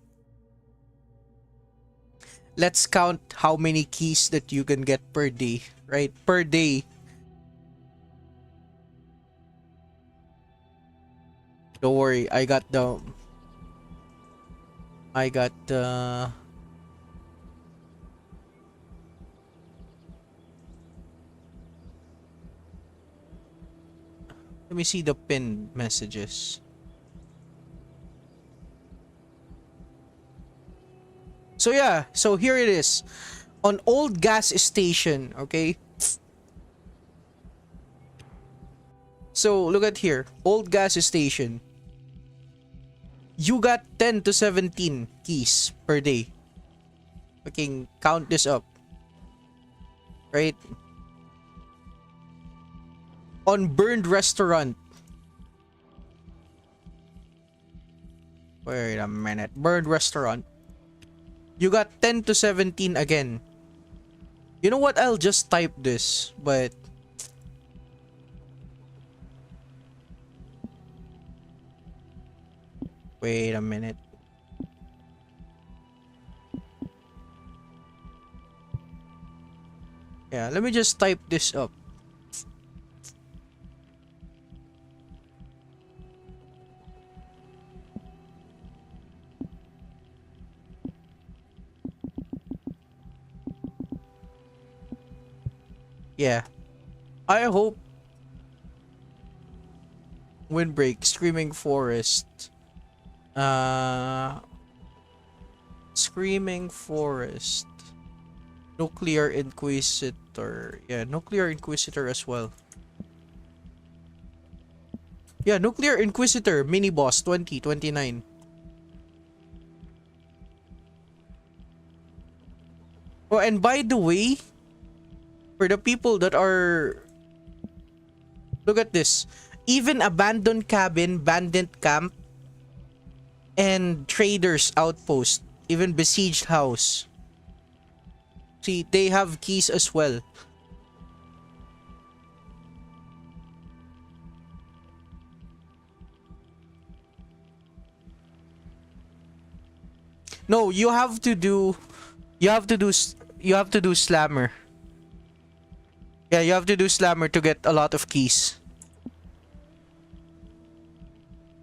Let's count how many keys that you can get per day, right? Per day. Don't worry, I got the let me see the pinned messages. So yeah, so here it is. On old gas station, okay? So look at here, old gas station. You got 10 to 17 keys per day. Okay, count this up. Right? On burned restaurant. Wait a minute. Burned restaurant. You got 10 to 17 again. You know what? I'll just type this, but wait a minute. Yeah, let me just type this up. Yeah. I hope Windbreak, Screaming Forest. Screaming Forest. Nuclear Inquisitor. Yeah, Nuclear Inquisitor as well. Yeah, Nuclear Inquisitor, mini boss 2029. Oh, and by the way, for the people that are, look at this. Even abandoned cabin, bandit camp, and traders outpost, even besieged house. See, they have keys as well. No, you have to do slammer. Yeah, you have to do slammer to get a lot of keys.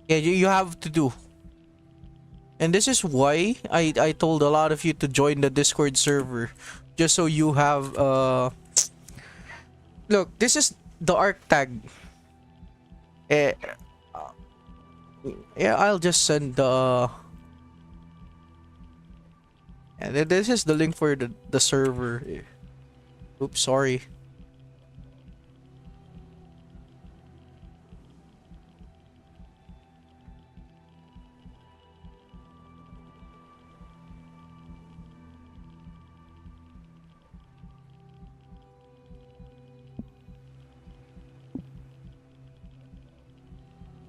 Yeah, you have to do. And this is why I told a lot of you to join the Discord server. Just so you have look, this is the arc tag. Eh, yeah, I'll just send the and this is the link for the server. Oops, sorry.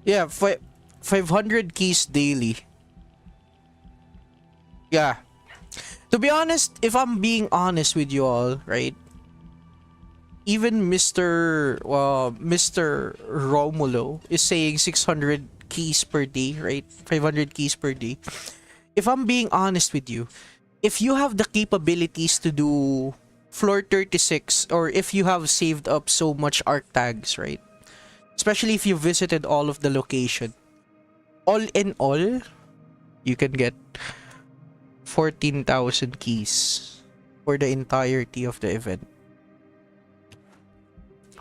Yeah, 500 keys daily. Yeah. To be honest, if I'm being honest with you all, right? Even Mr. Romulo is saying 600 keys per day, right? 500 keys per day. If I'm being honest with you, if you have the capabilities to do floor 36, or if you have saved up so much arc tags, right? Especially if you visited all of the location. All in all, you can get 14,000 keys for the entirety of the event.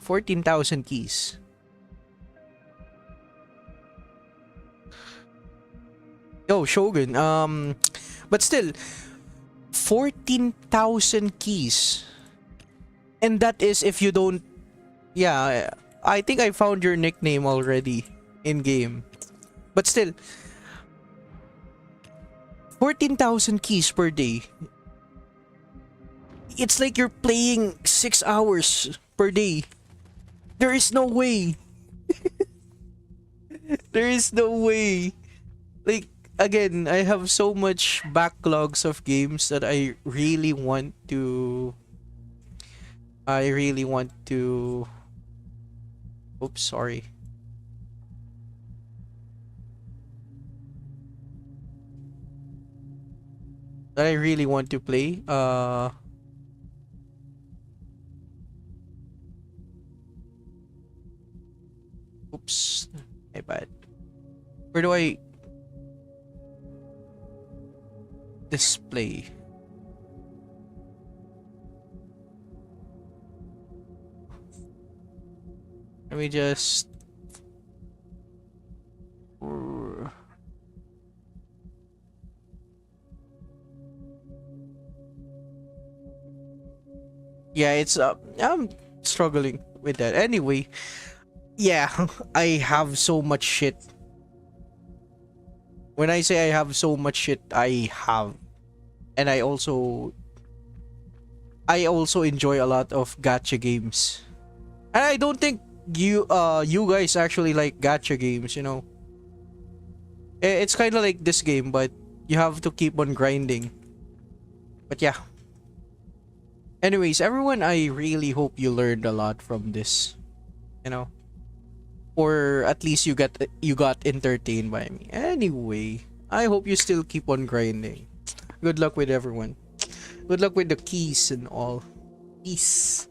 14,000 keys. Oh, Shogun. But still, 14,000 keys. And that is if you don't. Yeah, I think I found your nickname already in game. But still, 14,000 keys per day. It's like you're playing 6 hours per day. There is no way. There is no way. Like, again, I have so much backlogs of games that I really want to. I really want to. Oops, sorry. That I really want to play. Oops. My bad. Where do I display? Let me just. Yeah, it's I'm struggling with that. Anyway, yeah, I have so much shit. When I say I have so much shit, I have. And I also enjoy a lot of gacha games. And I don't think you guys actually like gacha games, you know. It's kind of like this game, but you have to keep on grinding. But yeah. Anyways, everyone, I really hope you learned a lot from this, you know. Or at least you got entertained by me. Anyway, I hope you still keep on grinding. Good luck with everyone. Good luck with the keys and all. Peace.